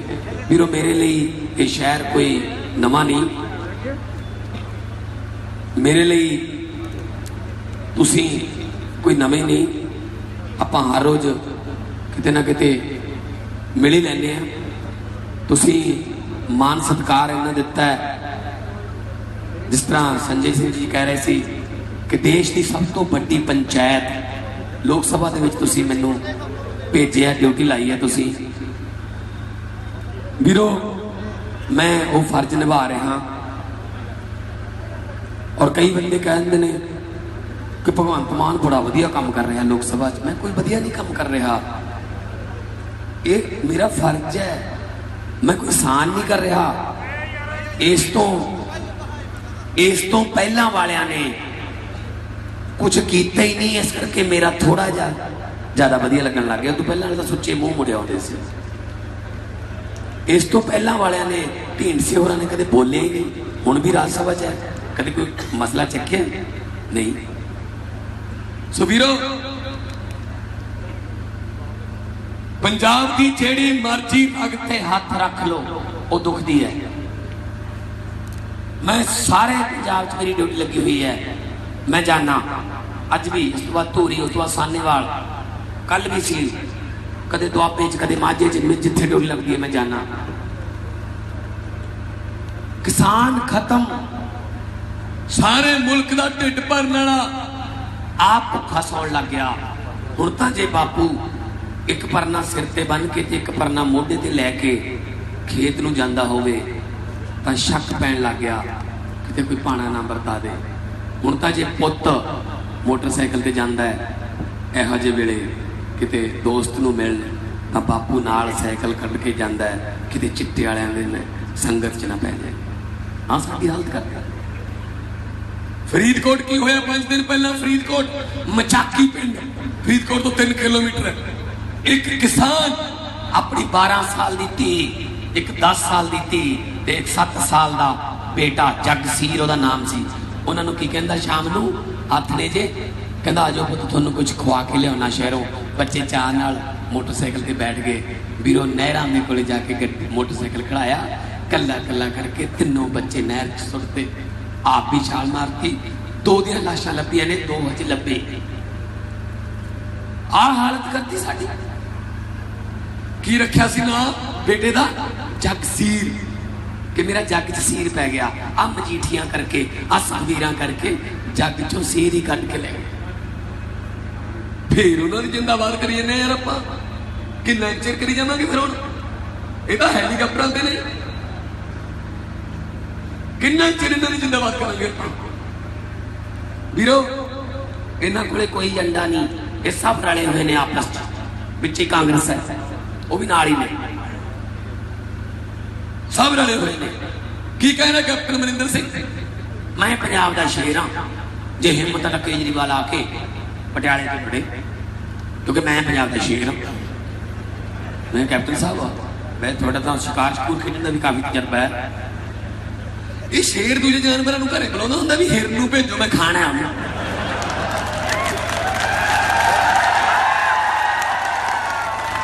वीरो मेरे लिए ये शहर कोई नवा नहीं, मेरे लिए तुसी कोई नवे नहीं। आपां हर रोज किते ना किते मिल ही लैंदे आ। तुसी मान सत्कार इन्हें दिता है। जिस तरह संजय सिंह जी कह रहे थे कि देश की सब तो बड़ी पंचायत लोक सभा दे विच तुसी मैनू भेजे, ड्यूटी लाई है तुसी। वीरो मैं वो फर्ज निभा रहा और कई बंदे कहते हैं कि भगवंत मान बड़ा वधिया काम कर रहा लोक सभा च। मैं कोई वधिया नहीं काम कर रहा, ये मेरा फर्ज है, मैं कोई आसान नहीं कर रहा। इस तो पहला वालियां ने कुछ किया ही नहीं, इस करके मेरा थोड़ा ज्यादा वधिया लगन लग गया। तो पहला तो सुच्चे मुंह मुड़े आते थे, इस तो पहला वालियां ने ढींडसे होरां ने कदे बोले ही नहीं। हुण भी राज सभा च है, कदे कोई मसला चख्या नहीं। सो वीरो पंजाब की जेड़ी मर्जी अगते हाथ रख लो वो दुखती है। मैं सारे पंजाब च मेरी ड्यूटी लगी हुई है, मैं जाना अज भी, उस तो बाद धूरी, उस तो बाद सानेवाल, कल भी सी, कदे दुआबे च कदे माझे च, जिथे ड्यूटी लगती है मैं जाना। किसान खत्म, सारे मुल्क का ढिड भरने वाला आप भुखा सौण लग गया। हुण तां जे बापू एक परना सिर ते बन के ते एक परना मोढे ते लैके खेत नूं जांदा होवे तां शक पैण लग गया किते कोई पाना ना वरता दे। हुण तां जे पुत्त मोटरसाइकिल ते जांदा है, इहो जे वेले किते दोस्त नूं मिल तां बापू नाल साइकिल कढ के जांदा है, किते चिट्टे वालियां दे संगत च ना पै जाए। हाँ साडी हालत करदा। फरीदकोट की होया 5 दिन पहला, फरीदकोट मचाकी पिंड, फरीदकोट तो 3 किलोमीटर है। एक किसान अपनी 12 साल की धी, एक 10 साल की धी ते एक 7 साल का बेटा जगसीर ਉਹਦਾ नाम सी। उन्होंने की कहता शाम नूं हथ ले जे, कहता आजो पुत तुहानूं कुछ खुआ के लियाउणा शहरों। बच्चे चाह नाल मोटरसाइकिल ते बैठ गए। वीरों नहरां दे कोले जाके मोटरसाइकिल खड़ाया, कला कला करके तीनों बच्चे नहर च सुटते, आप भी छाल मारती। 2 दियां लाशां लभियां ने, 2 हज लभे। आ हालत करती साडी। की रखिया सी ना बेटे दा? जगसीर, कि मेरा जग च सीर पै गया। आ मजीठियां करके, आ सुखबीरां करके जग चों सीर ही कट के ले गए। फिर उन्होंने जिंदाबाद करी जाने यार, आपां किन्ना चिर करी जावांगे फिर? हुण ये तां हैलीकाप्टर आंदे ने, किन्ना चिर इन्हां दी जिंदाबाद करांगे आपां? वीरो इन्हां कोले कोई एजेंडा नहीं, ये सब रले हुए ने आपस च। विच कांग्रेस है, वो भी नाल ही ने, सब रले हुए ने। की कहना कैप्टन अमरिंदर सिंह? मैं पंजाब का शेर हाँ, जे हिम्मत है केजरीवाल आके ਪਟਿਆਲੇ ਤੋਂ ਖੜੇ, ਕਿਉਂਕਿ ਮੈਂ ਪੰਜਾਬ ਦਾ ਸ਼ੇਰ ਹਾਂ, ਮੈਂ ਕੈਪਟਨ ਸਾਹਿਬ ਹਾਂ, ਮੈਂ ਤੁਹਾਡਾ ਤਾਂ ਸ਼ਿਕਾਰ ਸਕੂਲ ਖੇਡਣ ਦਾ ਵੀ ਕਾਫੀ ਤਜਰਬਾ ਹੈ। ਇਹ ਸ਼ੇਰ ਦੂਜੇ ਜਾਨਵਰਾਂ ਨੂੰ ਘਰੇ ਬੁਲਾਉਂਦਾ ਹੁੰਦਾ ਵੀ ਹਿਰਨ ਨੂੰ ਭੇਜੋ ਮੈਂ ਖਾਣਾ ਉਹਨੂੰ।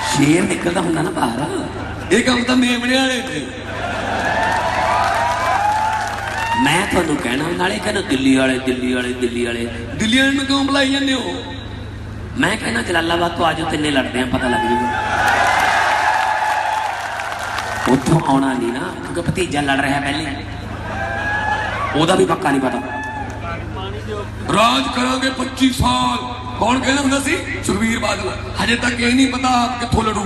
ਸ਼ੇਰ ਨਿਕਲਦਾ ਹੁੰਦਾ ਨਾ ਬਾਹਰ, ਇਹ ਕੰਮ ਤਾਂ ਮੇਮਣੇ ਵਾਲੇ ਨੇ। ਮੈਂ ਤੁਹਾਨੂੰ ਕਹਿਣਾ, ਨਾਲੇ ਕਹਿੰਦਾ ਦਿੱਲੀ ਵਾਲੇ ਨੂੰ ਕਿਉਂ ਬੁਲਾਈ ਜਾਂਦੇ ਹੋ? ਮੈਂ ਕਹਿੰਦਾ ਜਲਾਲਾਬਾਦ ਤੋਂ ਆਜੋ, ਤਿੰਨੇ ਲੜਦੇ ਆ, ਪਤਾ ਲੱਗ ਜੂਗਾ। ਉੱਥੋਂ ਆਉਣਾ ਨਹੀਂ ਨਾ, ਕਿਉਂਕਿ ਭਤੀਜਾ ਲੜ ਰਿਹਾ ਪਹਿਲੇ, ਉਹਦਾ ਵੀ ਪੱਕਾ ਨਹੀਂ ਪਤਾ। ਰਾਜ ਕਰਾਂਗੇ 25 ਸਾਲ, ਕੌਣ ਕਹਿੰਦਾ ਹੁੰਦਾ ਸੀ? ਸੁਖਬੀਰ ਬਾਦਲ। ਹਜੇ ਤੱਕ ਇਹ ਨਹੀਂ ਪਤਾ ਕਿੱਥੋਂ ਲੜੂ।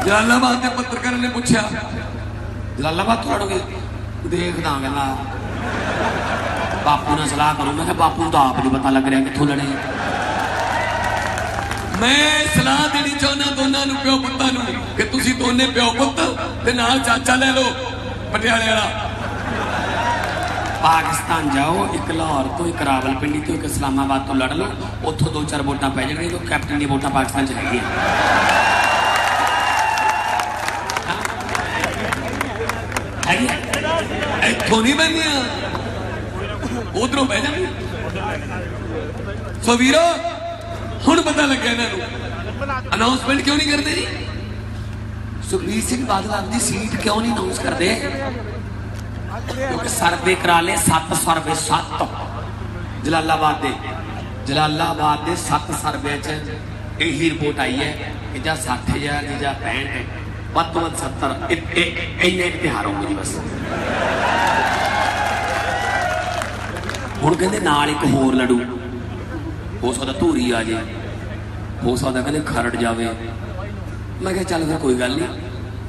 ਜਲਾਲਾਬਾਦ ਦੇ ਪੱਤਰਕਾਰਾਂ ਨੇ ਪੁੱਛਿਆ, ਜਲਾਲਾਬਾਦ ਤੋਂ ਲੜੋਗੇ? ਦੇਖਦਾ, ਕਹਿੰਦਾ ਬਾਪੂ ਨਾਲ ਸਲਾਹ ਕਰੋ। ਮੈਂ ਕਿਹਾ ਬਾਪੂ ਨੂੰ ਤਾਂ ਆਪ ਨਹੀਂ ਪਤਾ ਲੱਗ ਰਿਹਾ ਕਿੱਥੋਂ ਲੜੇ। ਮੈਂ ਸਲਾਹ ਦੇਣੀ ਚਾਹੁੰਦਾ ਦੋਨਾਂ ਨੂੰ, ਪਿਓ ਪੁੱਤਾਂ ਨੂੰ, ਕਿ ਤੁਸੀਂ ਦੋਨੇ ਪਿਓ ਪੁੱਤ ਤੇ ਨਾਲ ਚਾਚਾ ਲੈ ਲਓ ਪਟਿਆਲੇ ਵਾਲਾ। ਪਾਕਿਸਤਾਨ ਜਾਓ, ਇੱਕ ਲਾਹੌਰ ਤੋਂ, ਇੱਕ ਰਾਵਲਪਿੰਡੀ ਤੋਂ, ਇੱਕ ਇਸਲਾਮਾਬਾਦ ਤੋਂ ਲੜ ਲਓ, ਉੱਥੋਂ 2-4 ਵੋਟਾਂ ਪੈ ਜਾਣਗੀਆਂ, ਕਿਉਂਕਿ ਕੈਪਟਨ ਦੀਆਂ ਵੋਟਾਂ ਪਾਕਿਸਤਾਨ 'ਚ ਹੈਗੀਆਂ। ਇੱਥੋਂ ਨਹੀਂ ਬਹਿੰਦੀਆਂ, ਉਧਰੋਂ ਬਹਿ ਜਾਂਦੀਆਂ। ਸੋ ਵੀਰੋ, ਹੁਣ ਪਤਾ ਲੱਗਿਆ ਇਹਨਾਂ ਨੂੰ ਅਨਾਉਂਸਮੈਂਟ ਕਿਉਂ ਨਹੀਂ ਕਰਦੇ ਜੀ? ਸੁਖਬੀਰ ਸਿੰਘ ਬਾਦਲ ਆਪਣੀ ਸੀਟ ਕਿਉਂ ਨਹੀਂ ਅਨਾਉਂਸ ਕਰਦੇ? ਕਿਉਂਕਿ ਸਰਵੇ ਕਰਾ ਲਏ 7 ਸਰਵੇ, 7 ਜਲਾਲਾਬਾਦ ਦੇ 7 ਸਰਵੇ 'ਚ ਇਹੀ ਰਿਪੋਰਟ ਆਈ ਹੈ ਕਿ ਜਾਂ 60,000 ਦੀ ਜਾਂ 65, ਵੱਧ ਤੋਂ ਵੱਧ 70, ਇੰਨੇ ਤਿਉਹਾਰ ਹੋਣਗੇ ਜੀ ਬਸ। ਹੁਣ ਕਹਿੰਦੇ ਨਾਲ ਇੱਕ ਹੋਰ ਲੜੂ, ਹੋ ਸਕਦਾ ਧੂਰੀ ਆ ਜੇ, ਹੋ ਸਕਦਾ ਕਹਿੰਦੇ ਖਰੜ ਜਾਵੇ। ਮੈਂ ਕਿਹਾ ਚੱਲ ਫਿਰ ਕੋਈ ਗੱਲ ਨਹੀਂ,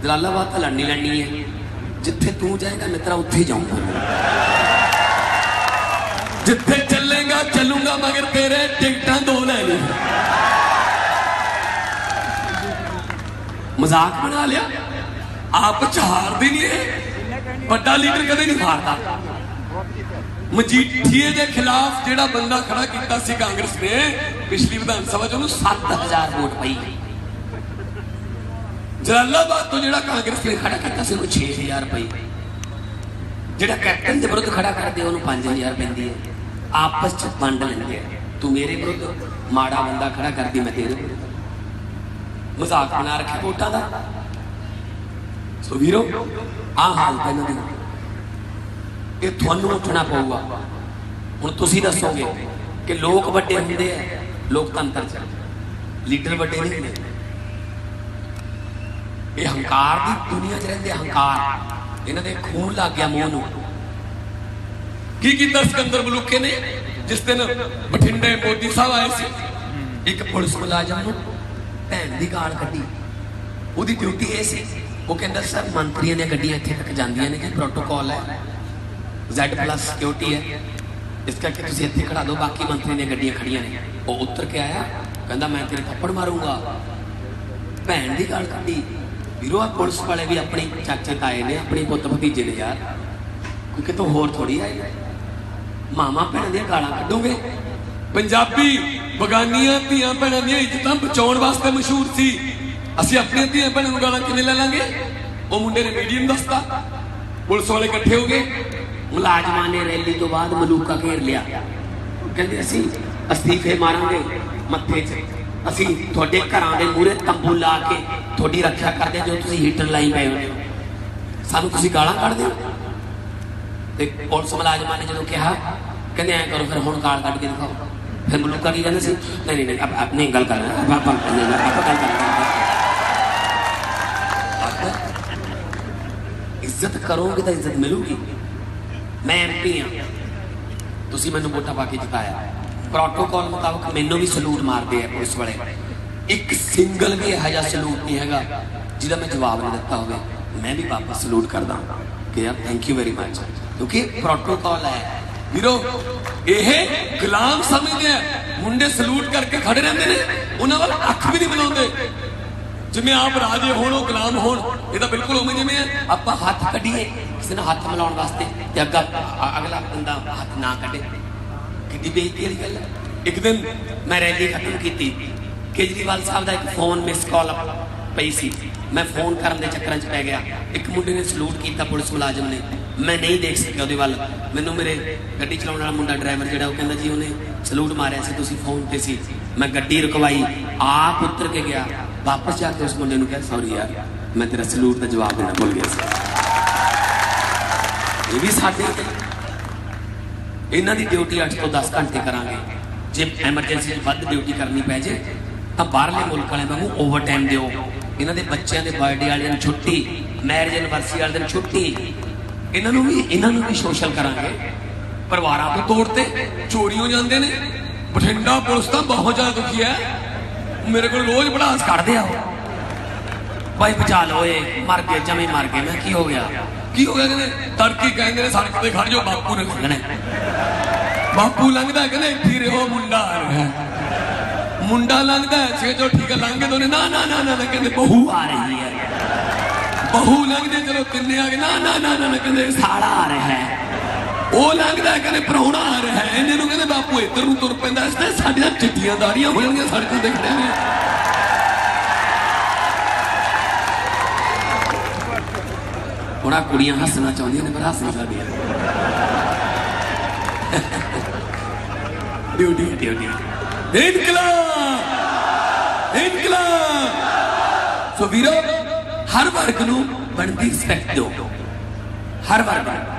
ਜਲਾਲਾਬਾਦ ਤਾਂ ਲੜਨੀ ਹੈ, ਜਿੱਥੇ ਤੂੰ ਜਾਏਗਾ ਮਿੱਤਰਾ ਉੱਥੇ ਜਾਊਂਗਾ, ਜਿੱਥੇ ਚੱਲੇਗਾ ਚੱਲੂਗਾ, ਮਗਰ ਤੇਰੇ ਟਿਕਟਾਂ 2 ਲੈ ਲਈ। ਮਜ਼ਾਕ ਬਣਾ ਲਿਆ, ਆਪ ਚ ਹਾਰਦੇ ਨਹੀਂ। ਇਹ ਵੱਡਾ ਲੀਡਰ ਕਦੇ ਨਹੀਂ ਹਾਰਦਾ। ਮਜੀਠੀਏ ਦੇ ਖਿਲਾਫ ਜਿਹੜਾ ਬੰਦਾ ਖੜਾ ਕੀਤਾ ਸੀ ਕਾਂਗਰਸ ਨੇ ਪਿਛਲੀ ਵਿਧਾਨ ਸਭਾ 'ਚ, ਉਹਨੂੰ 7000 ਵੋਟ ਪਈ। ਜਲਾਲਾਬਾਦ ਤੋਂ ਜਿਹੜਾ ਕਾਂਗਰਸ ਨੇ ਖੜਾ ਕੀਤਾ ਸੀ ਉਹਨੂੰ 6000 ਪਈ। ਜਿਹੜਾ ਕੈਪਟਨ ਦੇ ਵਿਰੁੱਧ ਖੜਾ ਕਰਦੇ ਉਹਨੂੰ 5000 ਪੈਂਦੀ ਹੈ। ਆਪਸ 'ਚ ਵੰਡ ਲੈਂਦੇ ਆ, ਤੂੰ ਮੇਰੇ ਵਿਰੁੱਧ ਮਾੜਾ ਬੰਦਾ ਖੜਾ ਕਰਦੀ, ਮੈਂ ਤੇਰੇ ਵਿਰੁੱਧ। ਮਜ਼ਾਕ ਬਣਾ ਰੱਖਿਆ ਵੋਟਾਂ ਦਾ। ਸੋ ਵੀਰੋ, ਆਹ ਹਾਲਤ ਇਹਨਾਂ ਦੀ। ਇਹ ਤੁਹਾਨੂੰ ਉੱਠਣਾ ਪਊਗਾ। ਹੁਣ ਤੁਸੀਂ ਦੱਸੋਗੇ ਕਿ ਲੋਕ ਵੱਡੇ ਹੁੰਦੇ ਆ ਲੋਕਤੰਤਰ 'ਚ, ਲੀਡਰ ਵੱਡੇ ਨਹੀਂ ਹੁੰਦੇ। ਇਹ ਹੰਕਾਰ ਦੀ ਦੁਨੀਆ 'ਚ ਰਹਿੰਦੇ, ਹੰਕਾਰ। ਇਹਨਾਂ ਦੇ ਖੂਨ ਲੱਗ ਗਿਆ ਮੂੰਹ ਨੂੰ। ਕੀ ਕੀਤਾ ਸਿਕੰਦਰ ਮਲੂਕੇ ਨੇ ਜਿਸ ਦਿਨ ਬਠਿੰਡੇ ਮੋਦੀ ਸਾਹਿਬ ਆਏ ਸੀ? ਇੱਕ ਪੁਲਿਸ ਮੁਲਾਜ਼ਮ ਨੂੰ ਭੈਣ ਦੀ ਗਾਲ ਕੱਢੀ। ਉਹਦੀ ਡਿਊਟੀ ਇਹ ਸੀ, ਉਹ ਕਹਿੰਦਾ ਸਰ ਮੰਤਰੀਆਂ ਦੀਆਂ ਗੱਡੀਆਂ ਇੱਥੇ ਤੱਕ ਜਾਂਦੀਆਂ ਨੇ ਕਿ ਪ੍ਰੋਟੋਕਾਲ ਹੈ, Z+ ਸਿਕਿਉਰਿਟੀ ਹੈ, ਇਸ ਕਰਕੇ ਤੁਸੀਂ ਇੱਥੇ ਖੜਾ ਦਿਓ, ਬਾਕੀ ਮੰਤਰੀ ਦੀਆਂ ਗੱਡੀਆਂ ਖੜੀਆਂ ਨੇ। ਉਹ ਉੱਤਰ ਕੇ ਆਇਆ, ਕਹਿੰਦਾ ਮੈਂ ਤੇਰੇ ਥੱਪੜ ਮਾਰੂੰਗਾ। ਭੈਣ ਦੀ ਗਾਲ ਕੱਢੀ। ਵੀਰੋ, ਆ ਪੁਲਿਸ ਵਾਲੇ ਵੀ ਆਪਣੇ ਚਾਚੇ ਤਾਏ ਨੇ, ਆਪਣੇ ਪੁੱਤ ਭਤੀਜੇ ਨੇ ਯਾਰ, ਕੋਈ ਕਿਤੋਂ ਹੋਰ ਥੋੜੀ ਆਏ। ਮਾਮਾ ਭੈਣਾਂ ਦੀਆਂ ਗਾਲਾਂ ਕੱਢੋਗੇ। ਪੰਜਾਬੀ ਬਗਾਨੀਆਂ ਧੀਆਂ ਭੈਣਾਂ ਦੀਆਂ ਇੱਜ਼ਤਾਂ ਬਚਾਉਣ ਵਾਸਤੇ ਮਸ਼ਹੂਰ ਸੀ। ਅਸੀਂ ਆਪਣੀਆਂ ਧੀਆਂ ਭੈਣਾਂ ਨੂੰ ਗਾਲਾਂ ਕਿਵੇਂ ਲੈ ਲਾਂਗੇ? ਉਹ ਮੁੰਡੇ ਨੇ ਮੀਡੀਆ ਨੂੰ ਦੱਸਤਾ, ਪੁਲਿਸ ਵਾਲੇ ਇਕੱਠੇ ਹੋ ਗਏ, ਮੁਲਾਜ਼ਮਾਂ ਨੇ ਰੈਲੀ ਤੋਂ ਬਾਅਦ ਮਲੂਕਾ ਘੇਰ ਲਿਆ। ਕਹਿੰਦੇ ਅਸੀਂ ਅਸਤੀਫੇ ਮਾਰਾਂਗੇ ਮੱਥੇ 'ਚ, ਅਸੀਂ ਤੁਹਾਡੇ ਘਰਾਂ ਦੇ ਮੂਹਰੇ ਤੰਬੂ ਲਾ ਕੇ ਤੁਹਾਡੀ ਰੱਖਿਆ ਕਰਦੇ ਜੋ ਤੁਸੀਂ ਹੀਟਰ ਲਾਈ ਪਏ ਹੋ, ਸਾਨੂੰ ਤੁਸੀਂ ਗਾਲਾਂ ਕੱਢਦੇ ਹੋ। ਤੇ ਪੁਲਿਸ ਮੁਲਾਜ਼ਮਾਂ ਨੇ ਜਦੋਂ ਕਿਹਾ, ਕਹਿੰਦੇ ਐਂ ਕਰੋ ਫਿਰ ਹੁਣ ਗਾਲ ਕੱਢ ਕੇ ਦਿਖਾਓ। ਫਿਰ ਮਲੂਕਾ ਕੀ ਕਹਿੰਦੇ ਸੀ? ਨਹੀਂ ਆਪਣੀ ਗੱਲ ਕਰ ਰਹੇ ਆਪਾਂ ਗੱਲ ਕਰ ਇੱਜ਼ਤ ਕਰੋਗੇ ਤਾਂ ਇੱਜ਼ਤ ਮਿਲੂਗੀ। ਮੈਂ MP ਹਾਂ, ਤੁਸੀਂ ਮੈਨੂੰ ਵੋਟਾਂ ਪਾ ਕੇ ਜਿਤਾਇਆ, ਪ੍ਰੋਟੋਕਾਲ ਮੁਤਾਬਕ ਮੈਨੂੰ ਵੀ ਸਲੂਟ ਮਾਰਦੇ ਆ ਪੁਲਿਸ ਵਾਲੇ। ਇੱਕ ਸਿੰਗਲ ਵੀ ਇਹੋ ਜਿਹਾ ਸਲੂਟ ਨਹੀਂ ਹੈਗਾ ਜਿਹਦਾ ਮੈਂ ਜਵਾਬ ਨਹੀਂ ਦਿੱਤਾ ਹੋਵੇ। ਮੈਂ ਵੀ ਵਾਪਸ ਸਲੂਟ ਕਰਦਾ ਕਿ ਯਾਰ ਥੈਂਕ ਯੂ ਵੈਰੀ ਮਚ, ਕਿਉਂਕਿ ਪ੍ਰੋਟੋਕਾਲ ਹੈ। ਵੀਰੋ, ਇਹ ਗੁਲਾਮ ਸਮਝਦੇ ਆ। ਮੁੰਡੇ ਸਲੂਟ ਕਰਕੇ ਖੜੇ ਰਹਿੰਦੇ ਨੇ, ਉਹਨਾਂ ਵੱਲ ਅੱਖ ਵੀ ਨਹੀਂ ਮਿਲਾਉਂਦੇ। ਜਿਵੇਂ ਆਪ ਰਾਜੇ ਹੋਣ ਉਹ ਗੁਲਾਮ ਹੋਣ, ਇਹ ਤਾਂ ਬਿਲਕੁਲ ਉਵੇਂ ਜਿਵੇਂ ਆਪਾਂ ਹੱਥ ਕੱਢੀਏ ਕਿਸੇ ਨਾਲ ਹੱਥ ਮਿਲਾਉਣ ਵਾਸਤੇ ਤੇ ਅਗਲਾ ਬੰਦਾ ਹੱਥ ਨਾ ਕੱਢੇ। कितनी बेइज्जती वाली गल है। एक दिन मैं रैली खत्म की, केजरीवाल साहब का एक फोन मिस कॉल पई सी, मैं फोन करने के चक्कर च पै गया। एक मुंडे ने सलूट किया पुलिस मुलाजम ने, मैं नहीं देख सकिया ਉਹਦੇ ਵੱਲ। ਮੈਨੂੰ मेरे ਗੱਡੀ ਚਲਾਉਣ ਵਾਲਾ ਮੁੰਡਾ ड्राइवर ਜਿਹੜਾ ਉਹ ਕਹਿੰਦਾ ਜੀ ਉਹਨੇ सलूट मारिया सी, ਤੁਸੀਂ फोन ਤੇ ਸੀ। मैं ਗੱਡੀ रुकवाई, आप उतर के गया, वापस जाके उस मुंडे ਨੂੰ ਕਿਹਾ सॉरी यार मैं तेरा सलूट का जवाब देना भूल गया सी। ये भी साडे इन्हां दी ड्यूटी 8 ਤੋਂ 10 घंटे करांगे। जे एमरजेंसी च ਵੱਧ ड्यूटी करनी पै जे ਤਾਂ ਬਾਹਰਲੇ ਮੁਲਕ ਵਾਲਿਆਂ ਵਾਂਗੂ ਓਵਰ ਟਾਈਮ ਦਿਓ। ਇਹਨਾਂ ਦੇ ਬੱਚਿਆਂ ਦੇ ਬਰਥਡੇ ਵਾਲਿਆਂ ਨੂੰ ਛੁੱਟੀ, ਮੈਰਿਜ ਐਨਵਰਸਰੀ ਵਾਲੇ ਦਿਨ ਛੁੱਟੀ, ਇਹਨਾਂ ਨੂੰ ਵੀ ਸੋਸ਼ਲ ਕਰਾਂਗੇ। ਪਰਿਵਾਰਾਂ ਤੋਂ ਤੋੜ ਤੇ ਚੋਰੀ ਹੋ ਜਾਂਦੇ ਨੇ। ਬਠਿੰਡਾ ਪੁਲਿਸ ਤਾਂ ਬਹੁਤ ਜ਼ਿਆਦਾ ਦੁਖੀ ਹੈ, ਮੇਰੇ ਕੋਲ ਰੋਜ਼ ਭੜਾਸ ਕੱਢਦੇ ਆ ਭਾਈ ਬਚਾ ਲਓ ਏ ਮਰ ਗਏ ਜਮੇ ਮਰ ਗਏ। ਮੈਂ ਕੀ ਹੋ ਗਿਆ ਕਹਿੰਦੇ ਤੜਕੀ ਕਹਿੰਦੇ ਨੇ ਸੜਕ ਤੇ ਖੜ ਜਾਓ ਬਾਪੂ ਨੇ ਲੰਘਣਾ। ਬਾਪੂ ਲੰਘਦਾ ਕਹਿੰਦੇ ਇੱਥੇ ਰਹੋ ਮੁੰਡਾ ਆ ਰਿਹਾ, ਮੁੰਡਾ ਲੰਘਦਾ ਛੇ ਜੋ ਠੀਕ ਹੈ ਲੰਘ ਗਏ ਦੋਨੇ ਨਾ ਨਾ ਨਾ ਨਾ ਕਹਿੰਦੇ ਬਹੂ ਆ ਰਹੀ ਹੈ, ਬਹੂ ਲੰਘਦੇ ਚਲੋ ਤਿੰਨੇ ਆ ਗਏ ਨਾ ਨਾ ਨਾ ਨਾ ਕਹਿੰਦੇ ਸਾਲਾ ਆ ਰਿਹਾ ਹੈ, ਉਹ ਲੰਘਦਾ ਕਹਿੰਦੇ ਪ੍ਰਾਹੁਣਾ ਆ ਰਿਹਾ ਹੈ। ਇਹਨਾਂ ਨੂੰ ਕਹਿੰਦੇ ਬਾਪੂ ਇੱਧਰ ਨੂੰ ਤੁਰ ਪੈਂਦਾ। ਇਸ ਤੇ ਸਾਡੀਆਂ ਚਿੱਟੀਆਂ ਦਾੜੀਆਂ ਹੋ ਜਾਂਦੀਆਂ ਸੜਕਾਂ ਤੇ ਖੜੇ ਨੇ। ਹੁਣ ਆ ਕੁੜੀਆਂ ਹੱਸਣਾ ਚਾਹੁੰਦੀਆਂ ਨੇ ਪਰ ਹੱਸ ਨਹੀਂ ਸਕਦੀਆਂ। ਡਿਊਟੀ ਸੋ ਵੀਰੋ ਹਰ ਵਰਗ ਨੂੰ ਬਣਦੀ ਰਿਸਪੈਕਟ ਦਿਓ, ਹਰ ਵਰਗ ਨੂੰ।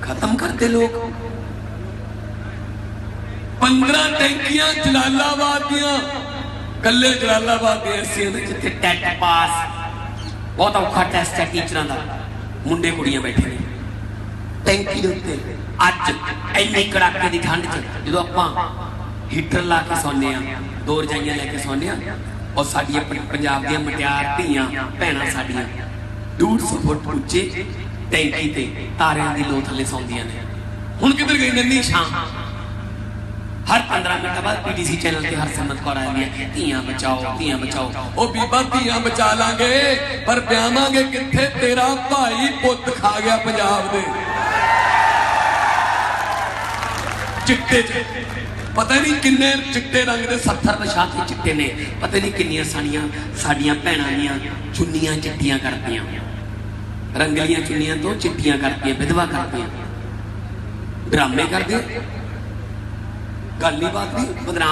खत्म करते लोग 15 टैंकियां जलालाबाद दियां, कल्ले जलालाबाद दे ऐसे जिथे टैट पास बहुत औखा टेस्ट है टीचरां दा, मुंडे कुड़ियां बैठे ने टैंकी दे उत्ते। अज इन्नी कड़ाके दी ठंड च जो आपां हीटर ला के सौने आ, 2 रजाइयां लेके सौने आ, और साडियां पंजाब दियां मटियार धीयां भैणां साडियां 150 फुट उच्चे टैंकी ते तारियां दी लो थले सौंदियां ने। हुण किधर गई नन्ही शां? हर 15 मिनट बाद पीटीसी चैनल ते हरसिमरत कौर आ रही है धीयां बचाओ धीयां बचाओ। ओ बीबा धीयां बचा लांगे पर ब्यावांगे किथे, तेरा भाई पुੱਤ खा गया पंजाब दे चिट्टे च। पता नहीं किन्ने चिट्टे रंग दे 70 पछात के चिट्टे ने, पता नहीं किन्नियां साडियां भैणां दियां चुन्नियां चिट्टियां करदियां, रंगलियां चुन्नियां तो चिट्टियां करती, विधवा करती, ड्रामे करते, गल नहीं बात नहीं बदनाम